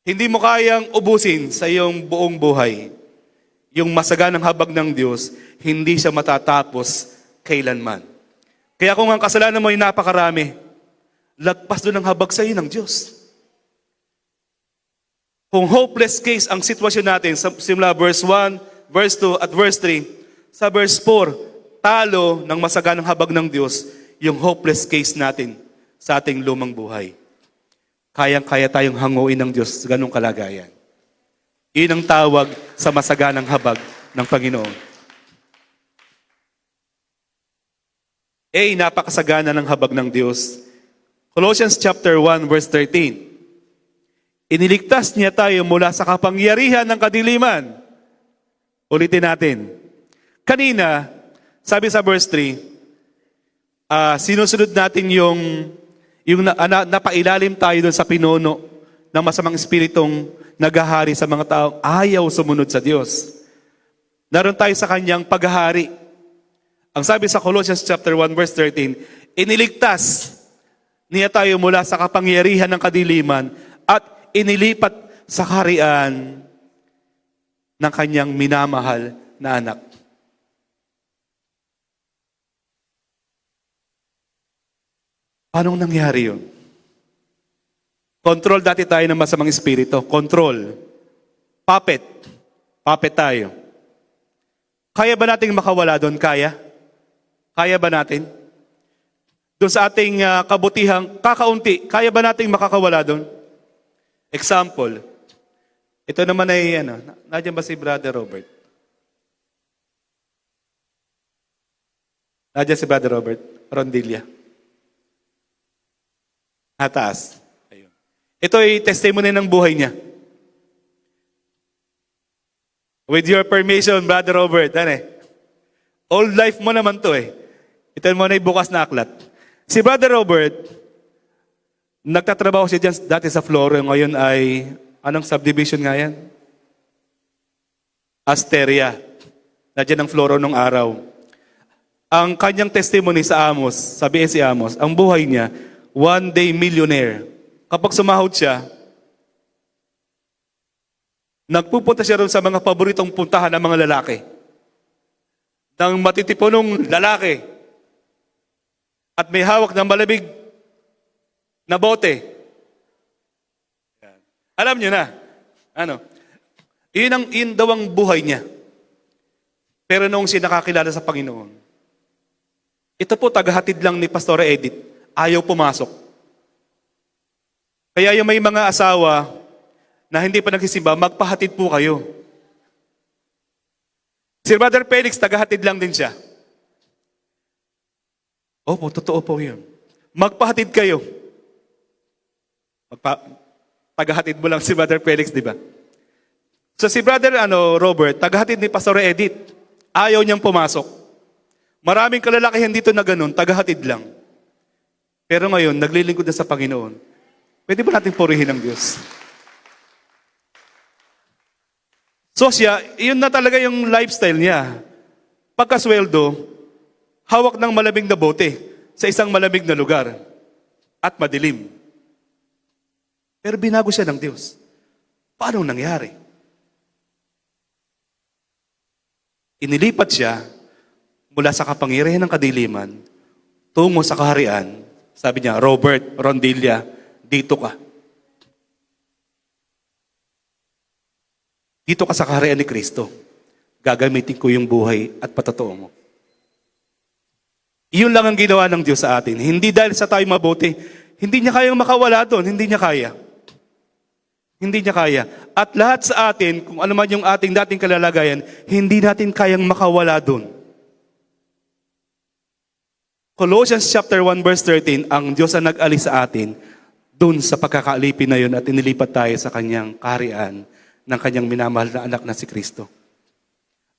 [SPEAKER 3] Hindi mo kayang ubusin sa iyong buong buhay. Yung masaganang habag ng Diyos, hindi siya matatapos kailanman. Kaya kung ang kasalanan mo ay napakarami, lagpas doon ang habag sa iyo ng Diyos. Kung hopeless case ang sitwasyon natin, simula verse 1, verse 2, at verse 3, sa verse 4, talo ng masaganang habag ng Diyos, yung hopeless case natin sa ating lumang buhay. Kayang-kaya tayong hanguin ng Diyos sa ganong kalagayan. Iyon ang tawag sa masaganang habag ng Panginoon. Napakasagana ng habag ng Diyos. Colossians chapter 1 verse 13. Iniligtas niya tayo mula sa kapangyarihan ng kadiliman. Ulitin natin. Kanina, sabi sa verse 3, sinusunod natin yung napailalim tayo doon sa pinuno ng masamang espiritong naghahari sa mga taong ayaw sumunod sa Diyos. Naroon tayo sa kanyang paghahari. Ang sabi sa Colossians chapter 1 verse 13, iniligtas niya tayo mula sa kapangyarihan ng kadiliman at inilipat sa kaharian ng kanyang minamahal na anak. Paano nangyari yun? Control dati tayo ng masamang espiritu. Control. Puppet. Puppet tayo. Kaya ba nating makawala doon? Kaya? Kaya ba natin? Doon sa ating kabutihang kakaunti, kaya ba nating makakawala doon? Example. Ito naman ay, nandiyan ba si Brother Robert? Nandiyan si Brother Robert? Rondilla. Taas. Ayun. Ito ay testimony ng buhay niya. With your permission, Brother Robert, old life mo naman to Ito mo na bukas na aklat. Si Brother Robert, nagtatrabaho siya dyan dati sa Floro. Ngayon ay, anong subdivision nga yan? Asteria. Nandiyan ang Floro nung araw. Ang kanyang testimony sa Amos, sabi si Amos, ang buhay niya, one day millionaire. Kapag sumahod siya, nagpupunta siya rin sa mga paboritong puntahan ng mga lalaki. Ng matitipunong lalaki. At may hawak ng malamig na bote. Alam niyo na. Yun daw ang buhay niya. Pero noong siya nakakilala sa Panginoon, ito po, tagahatid lang ni Pastora Edith. Ayaw pumasok. Kaya yung may mga asawa na hindi pa nagsisimba, magpahatid po kayo. Si Brother Felix, tagahatid lang din siya. Opo, totoo po yun. Magpahatid kayo. Tagahatid mo lang si Brother Felix, di ba? So si Brother Robert, tagahatid ni Pastor Edith. Ayaw niyang pumasok. Maraming kalalakihan dito na ganun, tagahatid lang. Pero ngayon, naglilingkod na sa Panginoon. Pwede ba natin purihin ang Diyos? So siya, yun na talaga yung lifestyle niya. Pagkasweldo, hawak ng malamig na bote sa isang malamig na lugar at madilim. Pero binago siya ng Diyos. Paano nangyari? Inilipat siya mula sa kapangyarihan ng kadiliman tungo sa kaharian. Sabi niya, Robert Rondilla, dito ka. Dito ka sa kaharian ni Kristo. Gagamitin ko yung buhay at patotoo mo. Iyon lang ang ginawa ng Diyos sa atin. Hindi dahil sa tayo mabuti. Hindi niya kayang makawala doon. Hindi niya kaya. Hindi niya kaya. At lahat sa atin, kung ano man yung ating dating kalalagayan, hindi natin kayang makawala doon. Colossians chapter 1 verse 13, ang Diyos ang nag-alis sa atin doon sa pagkakaalipin na yun at inilipat tayo sa kanyang kaharian ng kanyang minamahal na anak na si Kristo.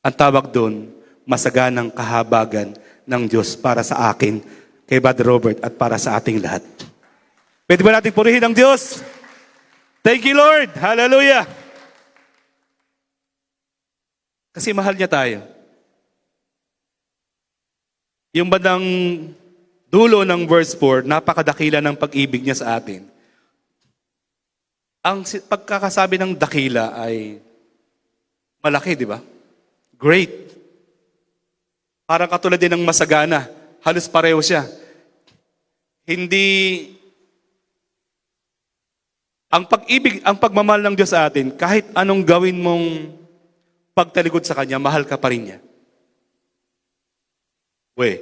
[SPEAKER 3] Ang tawag doon, masaganang kahabagan ng Diyos para sa akin, kay Brother Robert, at para sa ating lahat. Pwede ba natin purihin ang Diyos? Thank you, Lord! Hallelujah! Kasi mahal niya tayo. Yung bandang dulo ng verse 4, napakadakila ng pag-ibig niya sa atin. Ang pagkakasabi ng dakila ay malaki, di ba? Great. Parang katulad din ng masagana. Halos pareho siya. Hindi, ang pag-ibig, ang pagmamahal ng Diyos sa atin, kahit anong gawin mong pagtalikod sa Kanya, mahal ka pa rin niya. We.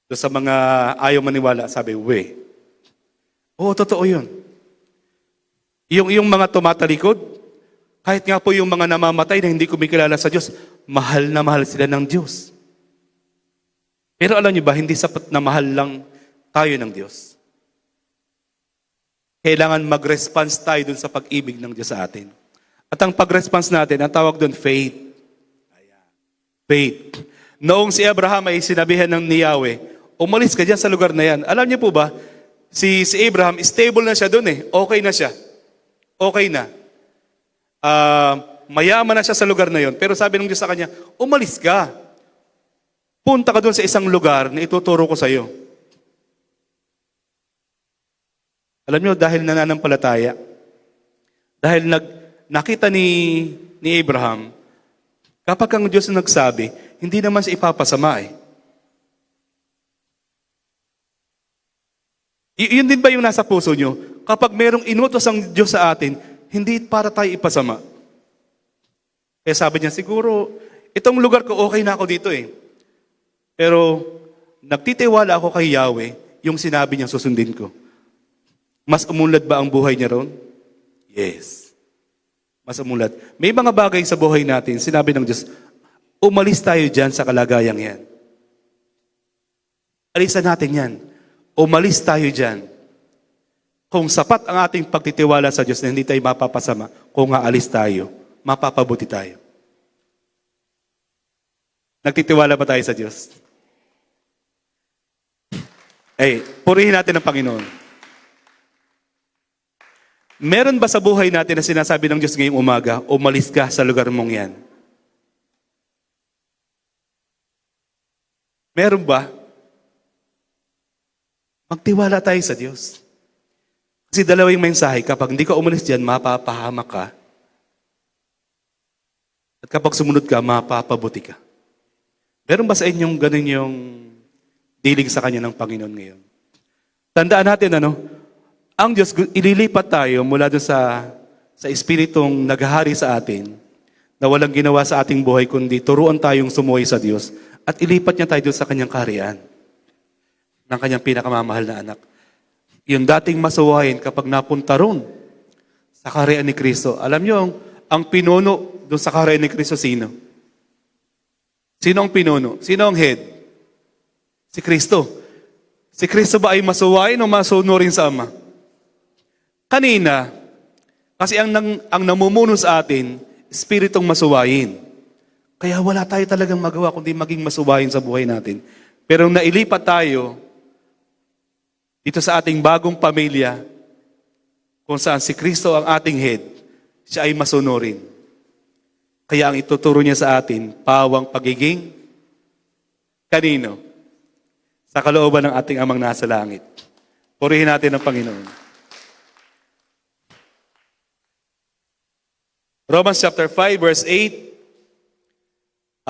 [SPEAKER 3] So sa mga ayaw maniwala, sabi, we. Oo, totoo yun. Yung mga tumatalikod, kahit nga po yung mga namamatay na hindi kumikilala sa Diyos, mahal na mahal sila ng Diyos. Pero alam niyo ba, hindi sapat na mahal lang tayo ng Diyos. Kailangan mag-response tayo dun sa pag-ibig ng Diyos sa atin. At ang pag-response natin, ang tawag dun, faith. Ayan. Faith. Noong si Abraham ay sinabihan ng ni Yahweh, umalis ka dyan sa lugar na yan. Alam niyo po ba, si Abraham, stable na siya dun eh. Okay na siya. Okay na. Mayaman na siya sa lugar na yon. Pero sabi ng Diyos sa kanya, umalis ka. Punta ka doon sa isang lugar na ituturo ko sa iyo. Alam niyo, dahil nananampalataya, dahil nakita ni Abraham, kapag ang Diyos na nagsabi, hindi naman siya ipapasama eh. Yun din ba yung nasa puso niyo? Kapag merong inutos ang Diyos sa atin, hindi para tayo ipasama. Kaya sabi niya, siguro, itong lugar ko, okay na ako dito eh. Pero, nagtitiwala ako kay Yahweh, yung sinabi niya, susundin ko. Mas umunlad ba ang buhay niya ron? Yes. Mas umunlad. May mga bagay sa buhay natin, sinabi ng Diyos, umalis tayo dyan sa kalagayang yan. Alisan natin yan. Umalis tayo dyan. Kung sapat ang ating pagtitiwala sa Diyos na hindi tayo mapapasama, kung aalis tayo, mapapabuti tayo. Nagtitiwala ba tayo sa Diyos? Purihin natin ang Panginoon. Meron ba sa buhay natin na sinasabi ng Diyos ngayong umaga, umalis ka sa lugar mong yan? Meron ba? Magtiwala tayo sa Diyos. Kasi dalawa yung mensahe, kapag hindi ka umalis dyan, mapapahamak ka. At kapag sumunod ka, mapapabuti ka. Meron ba sa inyong ganun yung dilig sa Kanya ng Panginoon ngayon? Tandaan natin, ang Diyos, ililipat tayo mula doon sa Espiritong naghahari sa atin, na walang ginawa sa ating buhay, kundi turuan tayong sumuhay sa Diyos, at ilipat niya tayo doon sa Kanyang kaharian, ng Kanyang pinakamamahal na anak. Yung dating masuwahin kapag napunta ron sa kaharian ni Kristo. Alam niyo, ang pinuno doon sa kaharian ni Kristo, sino? Sino ang pinuno? Sino ang head? Si Kristo. Si Kristo ba ay masuwahin o masunurin sa Ama? Kanina, kasi ang namumuno sa atin, Espiritong masuwahin. Kaya wala tayo talagang magawa kundi maging masuwahin sa buhay natin. Pero nailipat tayo dito sa ating bagong pamilya, kung saan si Kristo ang ating head, siya ay masunurin. Kaya ang ituturo niya sa atin, pawang pagiging kanino? Sa kalooban ng ating Amang nasa langit. Purihin natin ang Panginoon. Romans chapter 5 verse 8.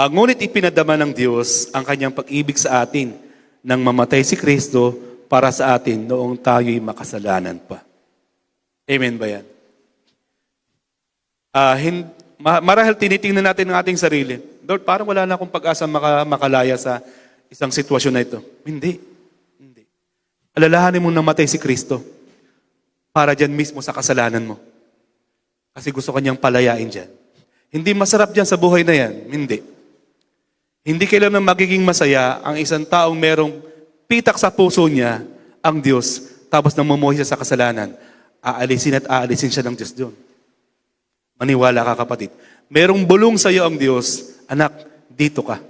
[SPEAKER 3] Ngunit ipinadama ng Diyos ang kanyang pag-ibig sa atin nang mamatay si Kristo para sa atin noong tayo'y makasalanan pa. Amen ba yan? Marahil tinitingnan natin ang ating sarili. Lord, parang wala na akong pag-asa makalaya sa isang sitwasyon na ito. Hindi. Alalahanin mo namatay si Kristo para dyan mismo sa kasalanan mo. Kasi gusto kanyang palayain dyan. Hindi masarap dyan sa buhay na yan. Hindi. Hindi kailanman magiging masaya ang isang taong merong pitak sa puso niya ang Diyos, tapos namumuhay siya sa kasalanan. Aalisin at aalisin siya ng Diyos doon. Maniwala ka, kapatid. Merong bulong sa iyo ang Diyos, anak, dito ka.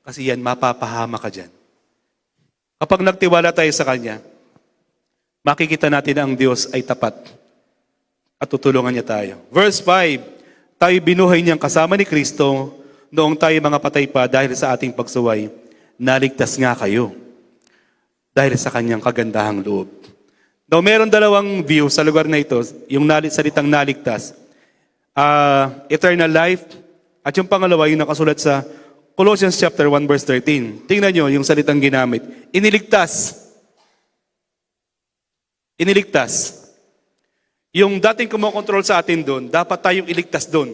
[SPEAKER 3] Kasi yan, mapapahama ka dyan. Kapag nagtiwala tayo sa Kanya, makikita natin na ang Diyos ay tapat at tutulungan niya tayo. Verse 5, tayo binuhay niyang kasama ni Kristo noong tayo mga patay pa dahil sa ating pagsuway. Naligtas nga kayo dahil sa Kanyang kagandahang loob. Now, meron dalawang view sa lugar na ito, yung salitang naligtas. Eternal life, at yung pangalawa, yung nakasulat sa Colossians chapter 1 verse 13. Tingnan nyo yung salitang ginamit. Iniligtas. Iniligtas. Yung dating kumokontrol sa atin doon, dapat tayong iligtas doon.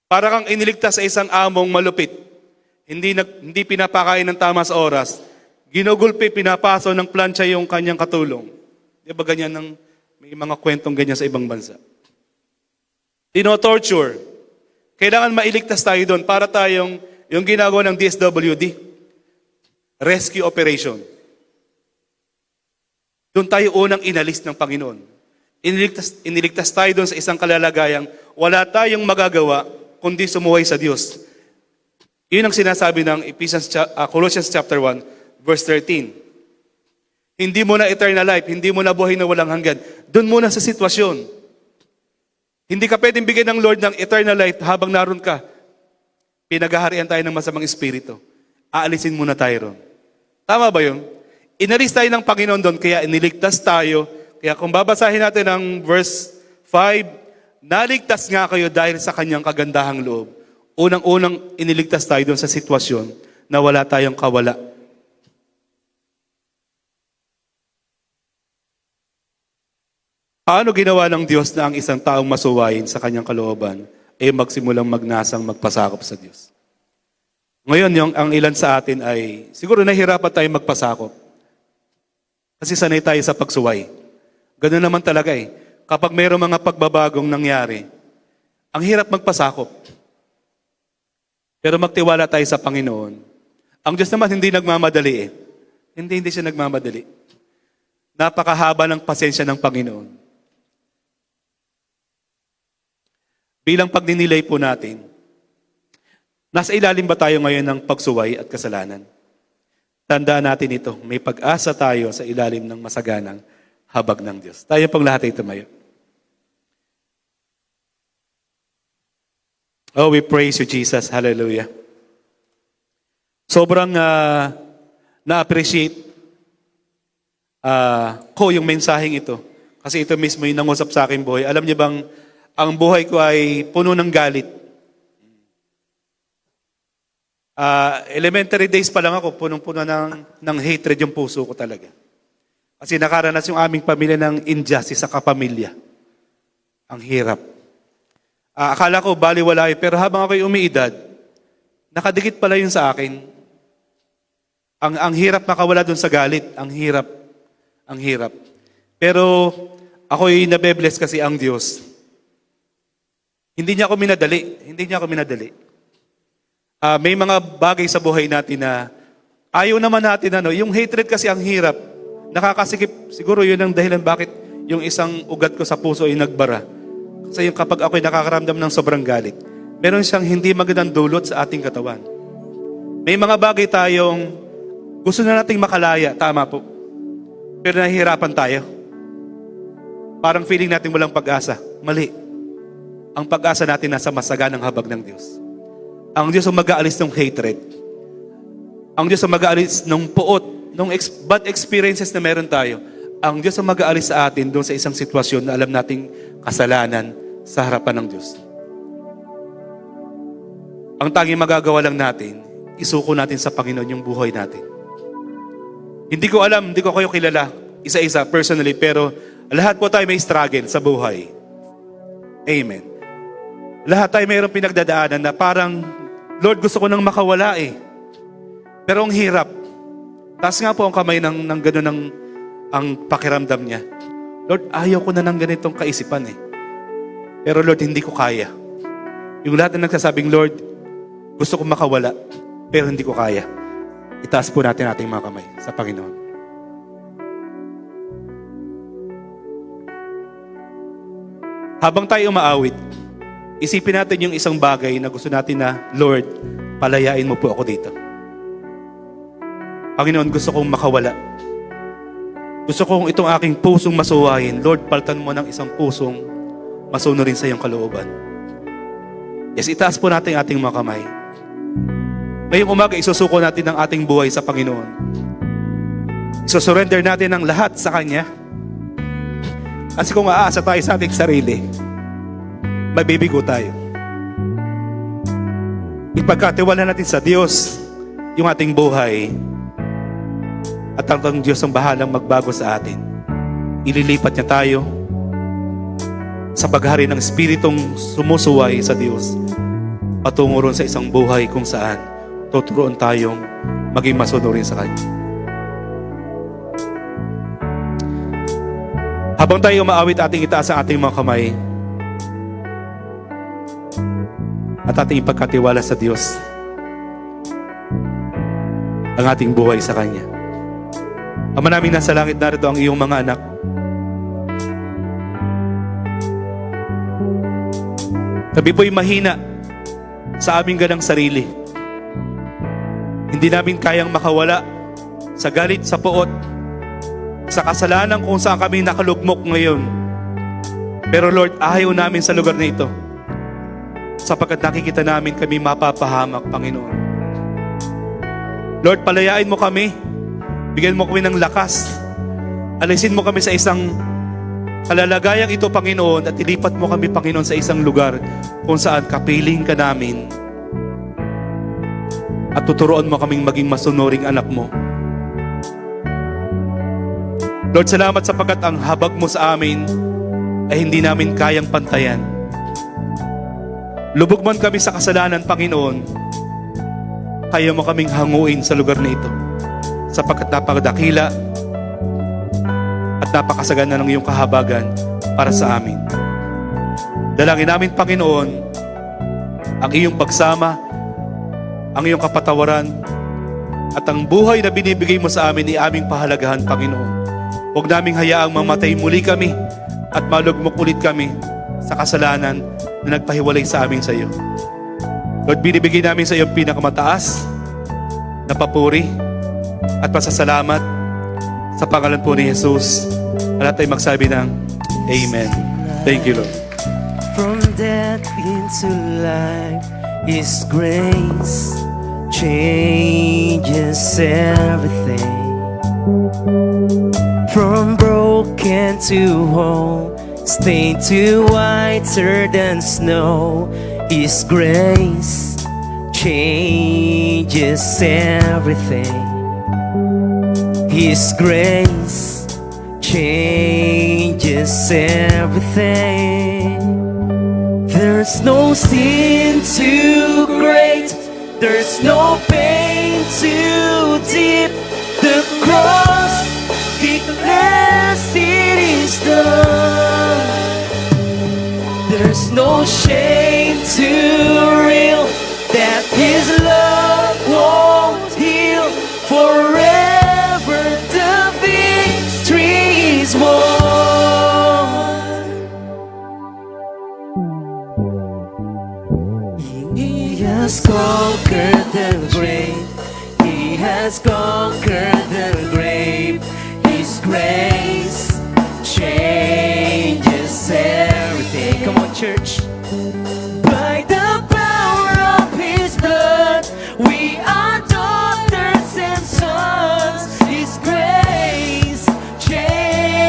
[SPEAKER 3] Para kang iniligtas sa isang among malupit. Hindi pinapakain ng tama sa oras. Ginugulpi, pinapaso ng plancha yung kanyang katulong. Di ba ganyan may mga kwentong ganyan sa ibang bansa. Tino-torture. Kailangan mailigtas tayo doon para tayong yung ginagawa ng DSWD. Rescue operation. Doon tayo unang inalis ng Panginoon. Iniligtas tayo doon sa isang kalalagayang wala tayong magagawa kundi sumuway sa Diyos. Yun ang sinasabi ng Colossians chapter 1, verse 13. Hindi mo na eternal life, hindi mo na buhay na walang hanggan. Doon muna sa sitwasyon. Hindi ka pwedeng bigyan ng Lord ng eternal life habang naroon ka. Pinaghaharian tayo ng masamang espiritu. Aalisin muna tayo ron. Tama ba yun? Inalis tayo ng Panginoon doon, kaya iniligtas tayo. Kaya kung babasahin natin ang verse 5, naligtas nga kayo dahil sa Kanyang kagandahang loob. Unang-unang iniligtas tayo doon sa sitwasyon na wala tayong kawala. Paano ginawa ng Diyos na ang isang taong masuwayin sa Kanyang kalooban ay magsimulang magnasang magpasakop sa Diyos? Ngayon, ang ilan sa atin ay siguro nahihirapan tayo magpasakop. Kasi sanay tayo sa pagsuway. Ganun naman talaga eh. Kapag mayroong mga pagbabagong nangyari, ang hirap magpasakop. Pero magtiwala tayo sa Panginoon. Ang Diyos naman hindi nagmamadali eh. Hindi siya nagmamadali. Napakahaba ng pasensya ng Panginoon. Bilang pagninilay po natin, nasa ilalim ba tayo ngayon ng pagsuway at kasalanan? Tandaan natin ito, may pag-asa tayo sa ilalim ng masaganang habag ng Diyos. Tayo pang lahat ay tumayo. Oh, we praise you, Jesus. Hallelujah. Sobrang na-appreciate ko yung mensaheng ito. Kasi ito mismo yung nangusap sa akin buhay. Alam niyo bang, ang buhay ko ay puno ng galit. Elementary days pa lang ako, punong-puno ng hatred yung puso ko talaga. Kasi nakaranas yung aming pamilya ng injustice sa kapamilya. Ang hirap. Akala ko baliwala yun, pero habang ako'y umiidad, nakadikit pala yun sa akin. Ang hirap makawala dun sa galit. Ang hirap. Ang hirap. Pero ako'y nabebless kasi ang Diyos. Hindi niya ako minadali. May mga bagay sa buhay natin na ayaw naman natin, yung hatred kasi ang hirap. Nakakasikip, siguro yun ang dahilan bakit yung isang ugat ko sa puso ay nagbara. Kasi yung kapag ako'y nakakaramdam ng sobrang galit, meron siyang hindi magandang dulot sa ating katawan. May mga bagay tayong gusto na nating makalaya, tama po. Pero nahihirapan tayo. Parang feeling natin walang pag-asa. Mali. Ang pag-asa natin nasa masaganang habag ng Diyos. Ang Diyos ang mag-aalis ng hatred. Ang Diyos ang mag-aalis ng puot, ng bad experiences na meron tayo. ang Diyos ang mag-aalis sa atin doon sa isang sitwasyon na alam nating kasalanan sa harapan ng Diyos. Ang tanging magagawa lang natin, isuko natin sa Panginoon yung buhay natin. Hindi ko alam, hindi ko kayo kilala, isa-isa, personally, pero lahat po tayo may struggle sa buhay. Amen. Lahat tayo mayroong pinagdadaanan na parang, Lord, gusto ko nang makawala eh. Pero ang hirap. Taas nga po ang kamay ng gano'n ang pakiramdam niya. Lord, ayaw ko na ng ganitong kaisipan eh. Pero Lord, hindi ko kaya. Yung lahat na nagsasabing, Lord, gusto ko makawala, pero hindi ko kaya. Itaas po natin ating mga kamay sa Panginoon. Habang tayo umaawit, isipin natin yung isang bagay na gusto natin na, Lord, palayain mo po ako dito. Panginoon, gusto kong makawala. Gusto kong itong aking pusong masuwahin. Lord, paltan mo ng isang pusong masunurin sa iyong kalooban. Yes, itaas po natin ating mga kamay. Ngayong umaga, isusuko natin ang ating buhay sa Panginoon. Isusurrender natin ang lahat sa Kanya. Kasi kung aasa tayo sa ating sarili, mabibigo tayo. Ipagkatiwala natin sa Diyos yung ating buhay at ang Diyos ang bahalang magbago sa atin. Ililipat niya tayo sa paghari ng Espiritong sumusuway sa Diyos patungo ron sa isang buhay kung saan tuturuan tayong maging masunurin sa Kanya. Habang tayo umaawit, ating itaas ang ating mga kamay at ating ipagkatiwala sa Diyos ang ating buhay sa Kanya. Ama namin nasa langit, narito ang iyong mga anak. Kami po'y mahina sa aming ganang sarili. Hindi namin kayang makawala sa galit, sa puot, sa kasalanan kung saan kami nakalugmok ngayon. Pero Lord, ayaw namin sa lugar na ito, sapagkat nakikita namin kami mapapahamak, Panginoon. Lord, palayain mo kami. Bigyan mo kami ng lakas. Alisin mo kami sa isang kalalagayang ito, Panginoon, at ilipat mo kami, Panginoon, sa isang lugar kung saan kapiling ka namin at tuturuan mo kaming maging masunuring anak mo. Lord, salamat sapagkat ang habag mo sa amin ay hindi namin kayang pantayan. Lubog man kami sa kasalanan, Panginoon, kaya mo kaming hanguin sa lugar na ito, sapagkat napakadakila at napakasagana ng iyong kahabagan para sa amin. Dalangin namin, Panginoon, ang iyong pagsama, ang iyong kapatawaran, at ang buhay na binibigay mo sa amin ay aming pahalagahan, Panginoon. Huwag naming hayaang mamatay muli kami at malugmok ulit kami sa kasalanan na nagpahiwalay sa amin sa iyo. Lord, binibigay namin sa iyo pinakamataas na papuri at pasasalamat sa pangalan po ni Jesus. Lahat ay magsabi ng Amen. Thank you, Lord.
[SPEAKER 4] From death into life, His grace changes everything. From broken to whole, stained to whiter than snow, His grace changes everything. His grace changes everything. There's no sin too great, there's no pain too deep. The cross declares it is done. There's no shame too real that His love won't heal. Forever the victory is won. He has conquered the grave. He has conquered the grave. His grace changes everything. Come on, church. By the power of His blood, we are daughters and sons. His grace changes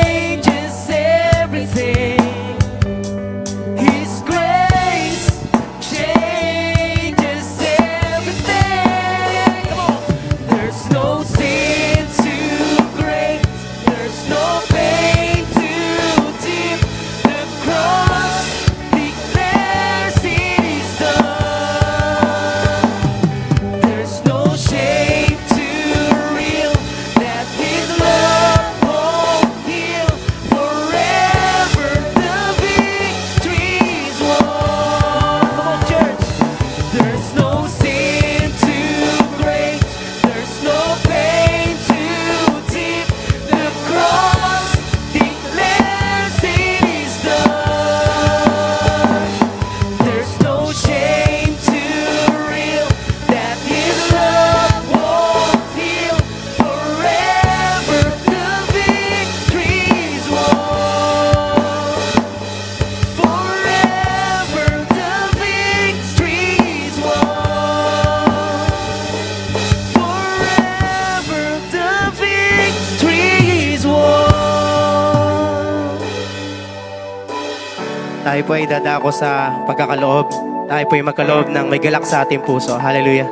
[SPEAKER 4] Tayo po ay dadako sa pagkakaloob. Tayo po ay magkaloob ng may galak sa ating puso. Hallelujah.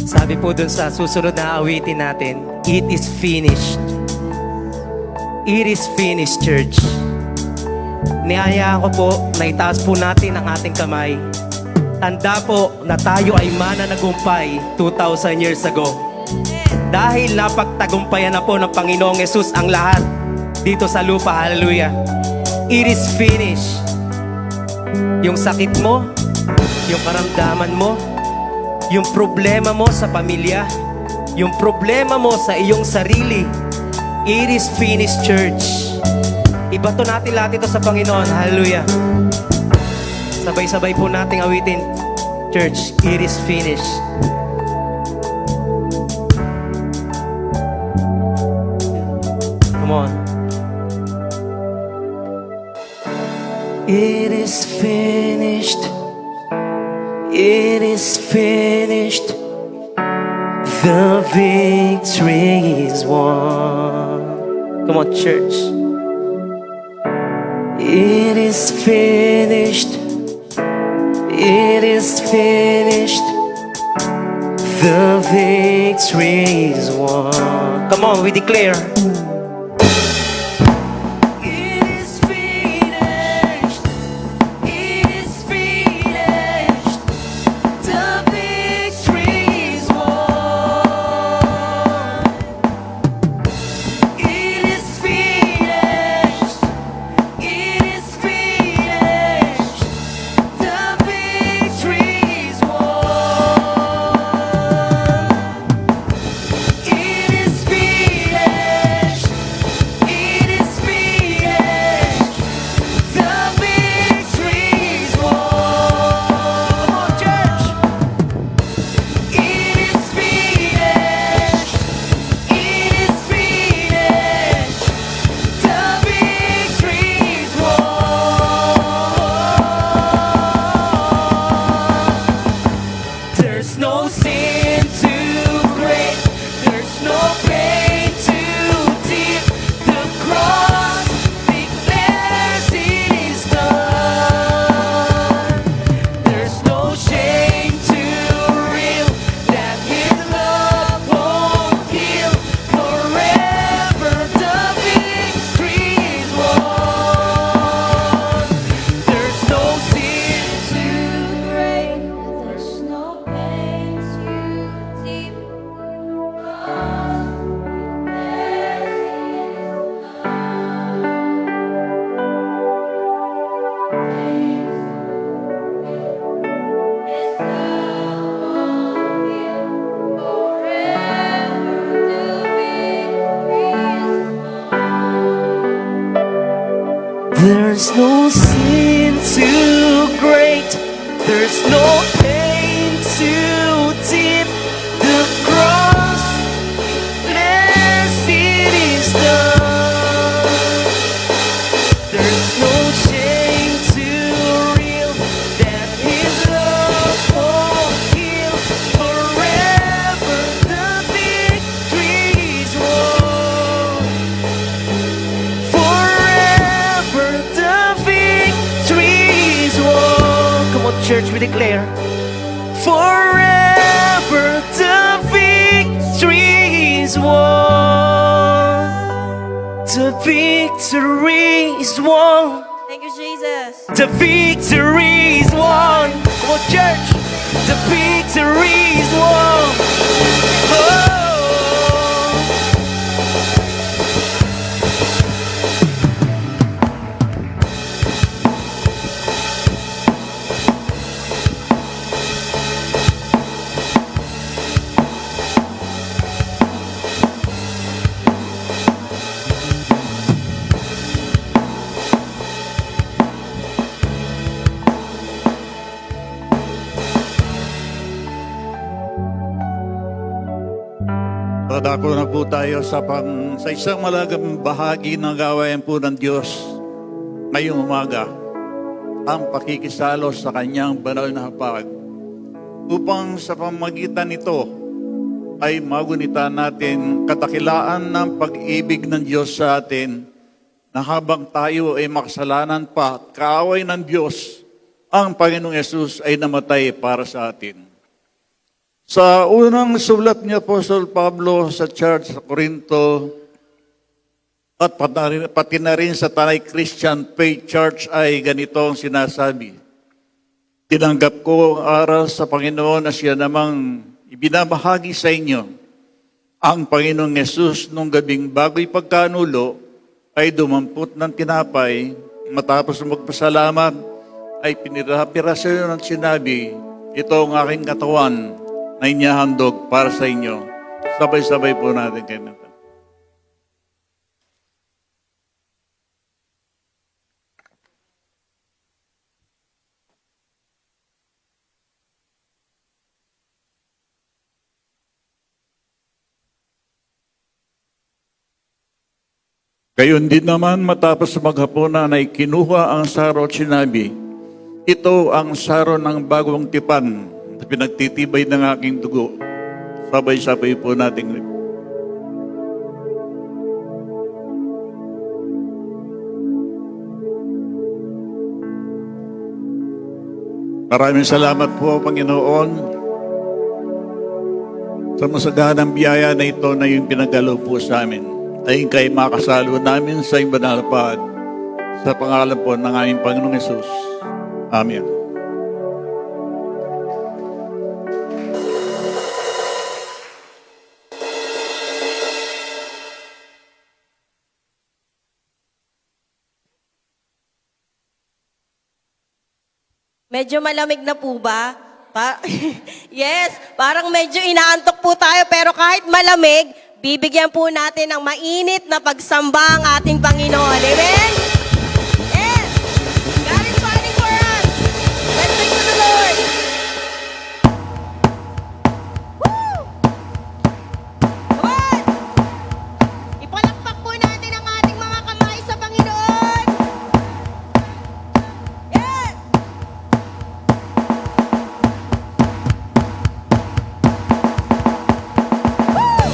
[SPEAKER 4] Sabi po dun sa susunod na awitin natin, it is finished. It is finished, church. Niyayaan ko po na itaas po natin ang ating kamay. Tanda po na tayo ay mananagumpay 2,000 years ago. Dahil napagtagumpayan na po ng Panginoong Yesus ang lahat dito sa lupa. Hallelujah. It is finished. Yung sakit mo, yung karamdaman mo, yung problema mo sa pamilya, yung problema mo sa iyong sarili, it is finished, church. Ibato natin lahat ito sa Panginoon. Hallelujah. Sabay-sabay po nating awitin, church, it is finished. Come on. It is finished. It is finished. The victory is won. Come on, church. It is finished. It is finished. The victory is won. Come on, we declare. There's no sin too great. There's no pain too deep. The cross, blessed is done. There's no shame too real that His love won't heal. Forever the victory is won. Forever the victory is won. Come on, church, we declare, forever the victory is won. The victory is won.
[SPEAKER 5] Thank you, Jesus.
[SPEAKER 4] The victory is won. Come on, church. The victory is won. Oh.
[SPEAKER 6] Dadako na po tayo sa isang malagang bahagi ng gawain po ng Diyos ngayong umaga, ang pakikisalo sa kanyang banal na hapag, upang sa pamagitan nito ay magunita natin katakilaan ng pag-ibig ng Diyos sa atin, na habang tayo ay makasalanan pa, kaaway ng Diyos, ang Panginoong Yesus ay namatay para sa atin. Sa unang sulat ni Apostol Pablo sa church sa Corinto at pati na rin sa Tanay Christian Faith Church ay ganito ang sinasabi. Tinanggap ko ang aral sa Panginoon na siya namang ibinabahagi sa inyo. Ang Panginoong Yesus nung gabing bago'y pagkanulo ay dumampot ng tinapay, matapos magpasalamat ay pinirapira sa iyo ng sinabi, ito ang aking katawan na inihahandog para sa inyo. Sabay-sabay po natin kayo. Gayon din naman matapos maghapunan ay kinuha ang saro at sinabi, ito ang saro ng bagong tipan na pinagtitibay ng aking dugo. Sabay-sabay po natin. Maraming salamat po, Panginoon, sa masaganang biyaya na ito na yung pinagalo po sa amin. Ay kay makasalo namin sa iyong banal na pag, sa pangalan po ng aming Panginoong Yesus. Amen.
[SPEAKER 5] Medyo malamig na po ba? Yes, parang medyo inaantok po tayo, pero kahit malamig, bibigyan po natin ng mainit na pagsamba ang ating Panginoon. Amen? Yes! God is fighting for us. Let's sing to the Lord. Woo! Come on! Ipalakpak po natin ang ating mga kamay sa Panginoon. Yes! Woo!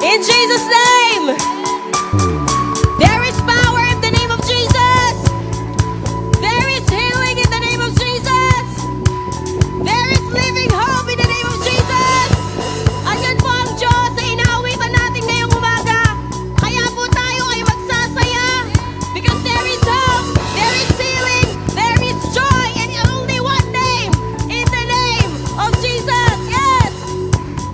[SPEAKER 5] In Jesus' name. There is power in the name of Jesus. There is healing in the name of Jesus. There is living hope in the name of Jesus. Ayan po ang Diyos na inaawitan natin ngayong umaga. Kaya po tayo ay magsasaya. Because there is hope, there is healing, there is joy, and only one name. In the name of Jesus. Yes.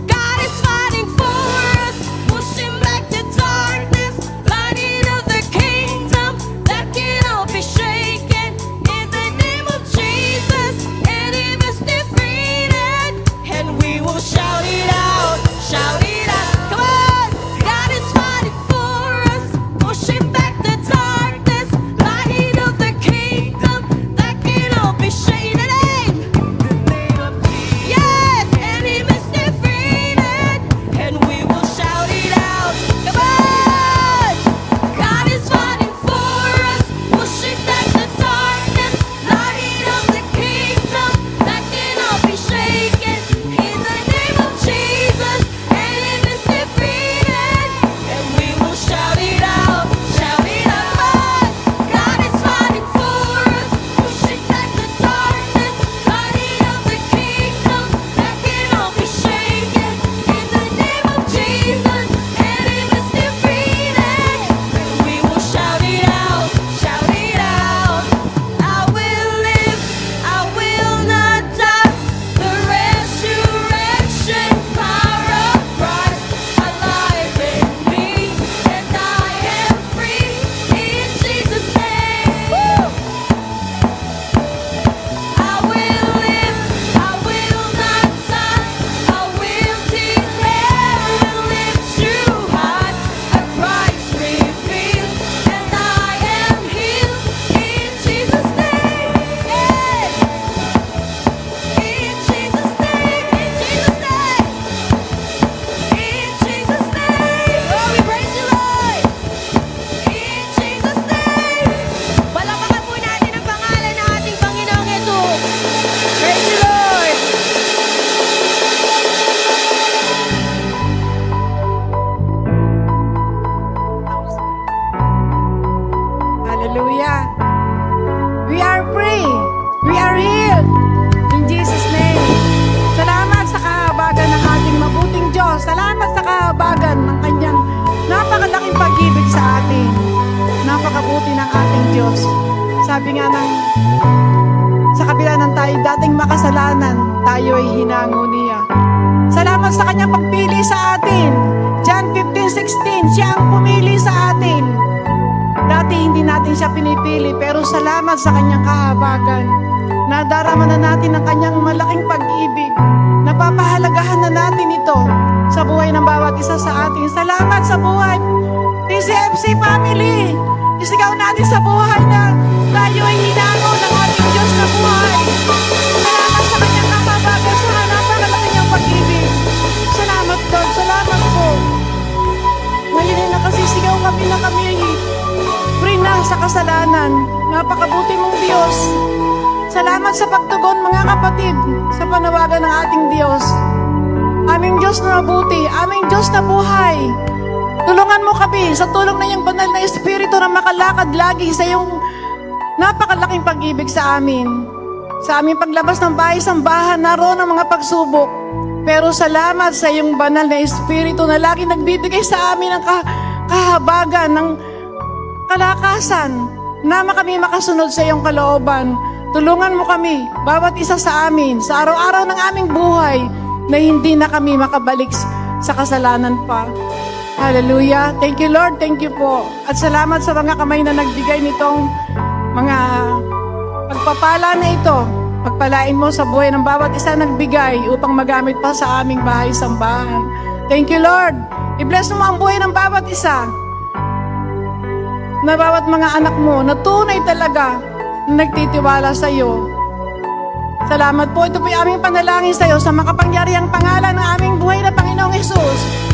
[SPEAKER 5] God is fighting for us, pushing back the darkness, lighting up the kingdom that cannot be shaken. In the name of Jesus, enemy is defeated, and we will shout it out, shout it out. Come on, God is fighting for us, pushing back the darkness, lighting up the kingdom that cannot be shaken. Yes, enemy is defeated, and we will shout it out. Come on! God is fighting for us, pushing back the darkness, lighting up the kingdom that cannot be shaken. In the name of Jesus, enemy is defeated, and we will shout it out, shout it out. God is fighting for us, pushing back the darkness, lighting up the kingdom that cannot be shaken. In the name of Jesus, enemy is defeated, and we will shout it out, shout it out. I will live, I will not die. The resurrection power of Christ alive in me, and I am free in Jesus' name. I will live, I will not die. I will declare and live too high. A Christ revealed, and I am healed in Jesus' name. In Jesus' name, in Jesus' name, in Jesus' name. Oh, we praise you, Lord. In Jesus' name. Palakpakan po natin ang pangalan ng ating Panginoong Jesus. Praise you, Lord.
[SPEAKER 7] Hallelujah. We are free. We are healed. In Jesus' name. Salamat sa kahabagan ng ating mabuting Diyos. Salamat sa kahabagan ng kanyang napakalaking pag-ibig sa atin. Napakabuti ng ating Diyos. Sabi nga ng sa kabila ng tayo dating makasalanan, tayo ay hinango niya. Salamat sa kanyang pagpili sa atin. John 15:16, siya ang pumili sa atin. Dati hindi natin siya pinipili, pero salamat sa kanyang kahabagan. Nadarama na natin ang kanyang malaking pag-ibig. Napapahalagahan na natin ito sa buhay ng bawat isa sa atin. Salamat sa buhay TCFC family. Isigaw natin sa buhay na tayo ay hinango ng ating Diyos na buhay. Salamat sa kanyang kahabagan, sa napakalaki niyang pag-ibig. Salamat, Lord. Salamat po. Ngayon ay nakasisigaw kami na kami ay free na sa kasalanan. Napakabuti mong Diyos. Salamat sa pagtugon, mga kapatid, sa panawagan ng ating Diyos. Aming Diyos na mabuti, aming Diyos na buhay. Tulungan mo kami sa tulong ng iyong banal na Espiritu na makalakad lagi sa iyong napakalaking pag-ibig sa amin. Sa aming paglabas ng bahay-sambahan, naroon ang mga pagsubok. Pero salamat sa iyong banal na Espiritu na lagi nagbibigay sa amin ng kahabagan, ng kalakasan, na kami makasunod sa iyong kalooban. Tulungan mo kami, bawat isa sa amin, sa araw-araw ng aming buhay, na hindi na kami makabalik sa kasalanan pa. Hallelujah. Thank you, Lord. Thank you po. At salamat sa mga kamay na nagbigay nitong mga pagpapala na ito. Pagpalain mo sa buhay ng bawat isa nagbigay upang magamit pa sa aming bahay-sambahan. Thank you, Lord. I-bless mo ang buhay ng bawat isa. Na bawat mga anak mo na tunay talaga na nagtitiwala sa iyo. Salamat po. Ito po yung aming panalangin sa iyo sa makapangyarihang pangalan ng aming buhay na Panginoong Hesus.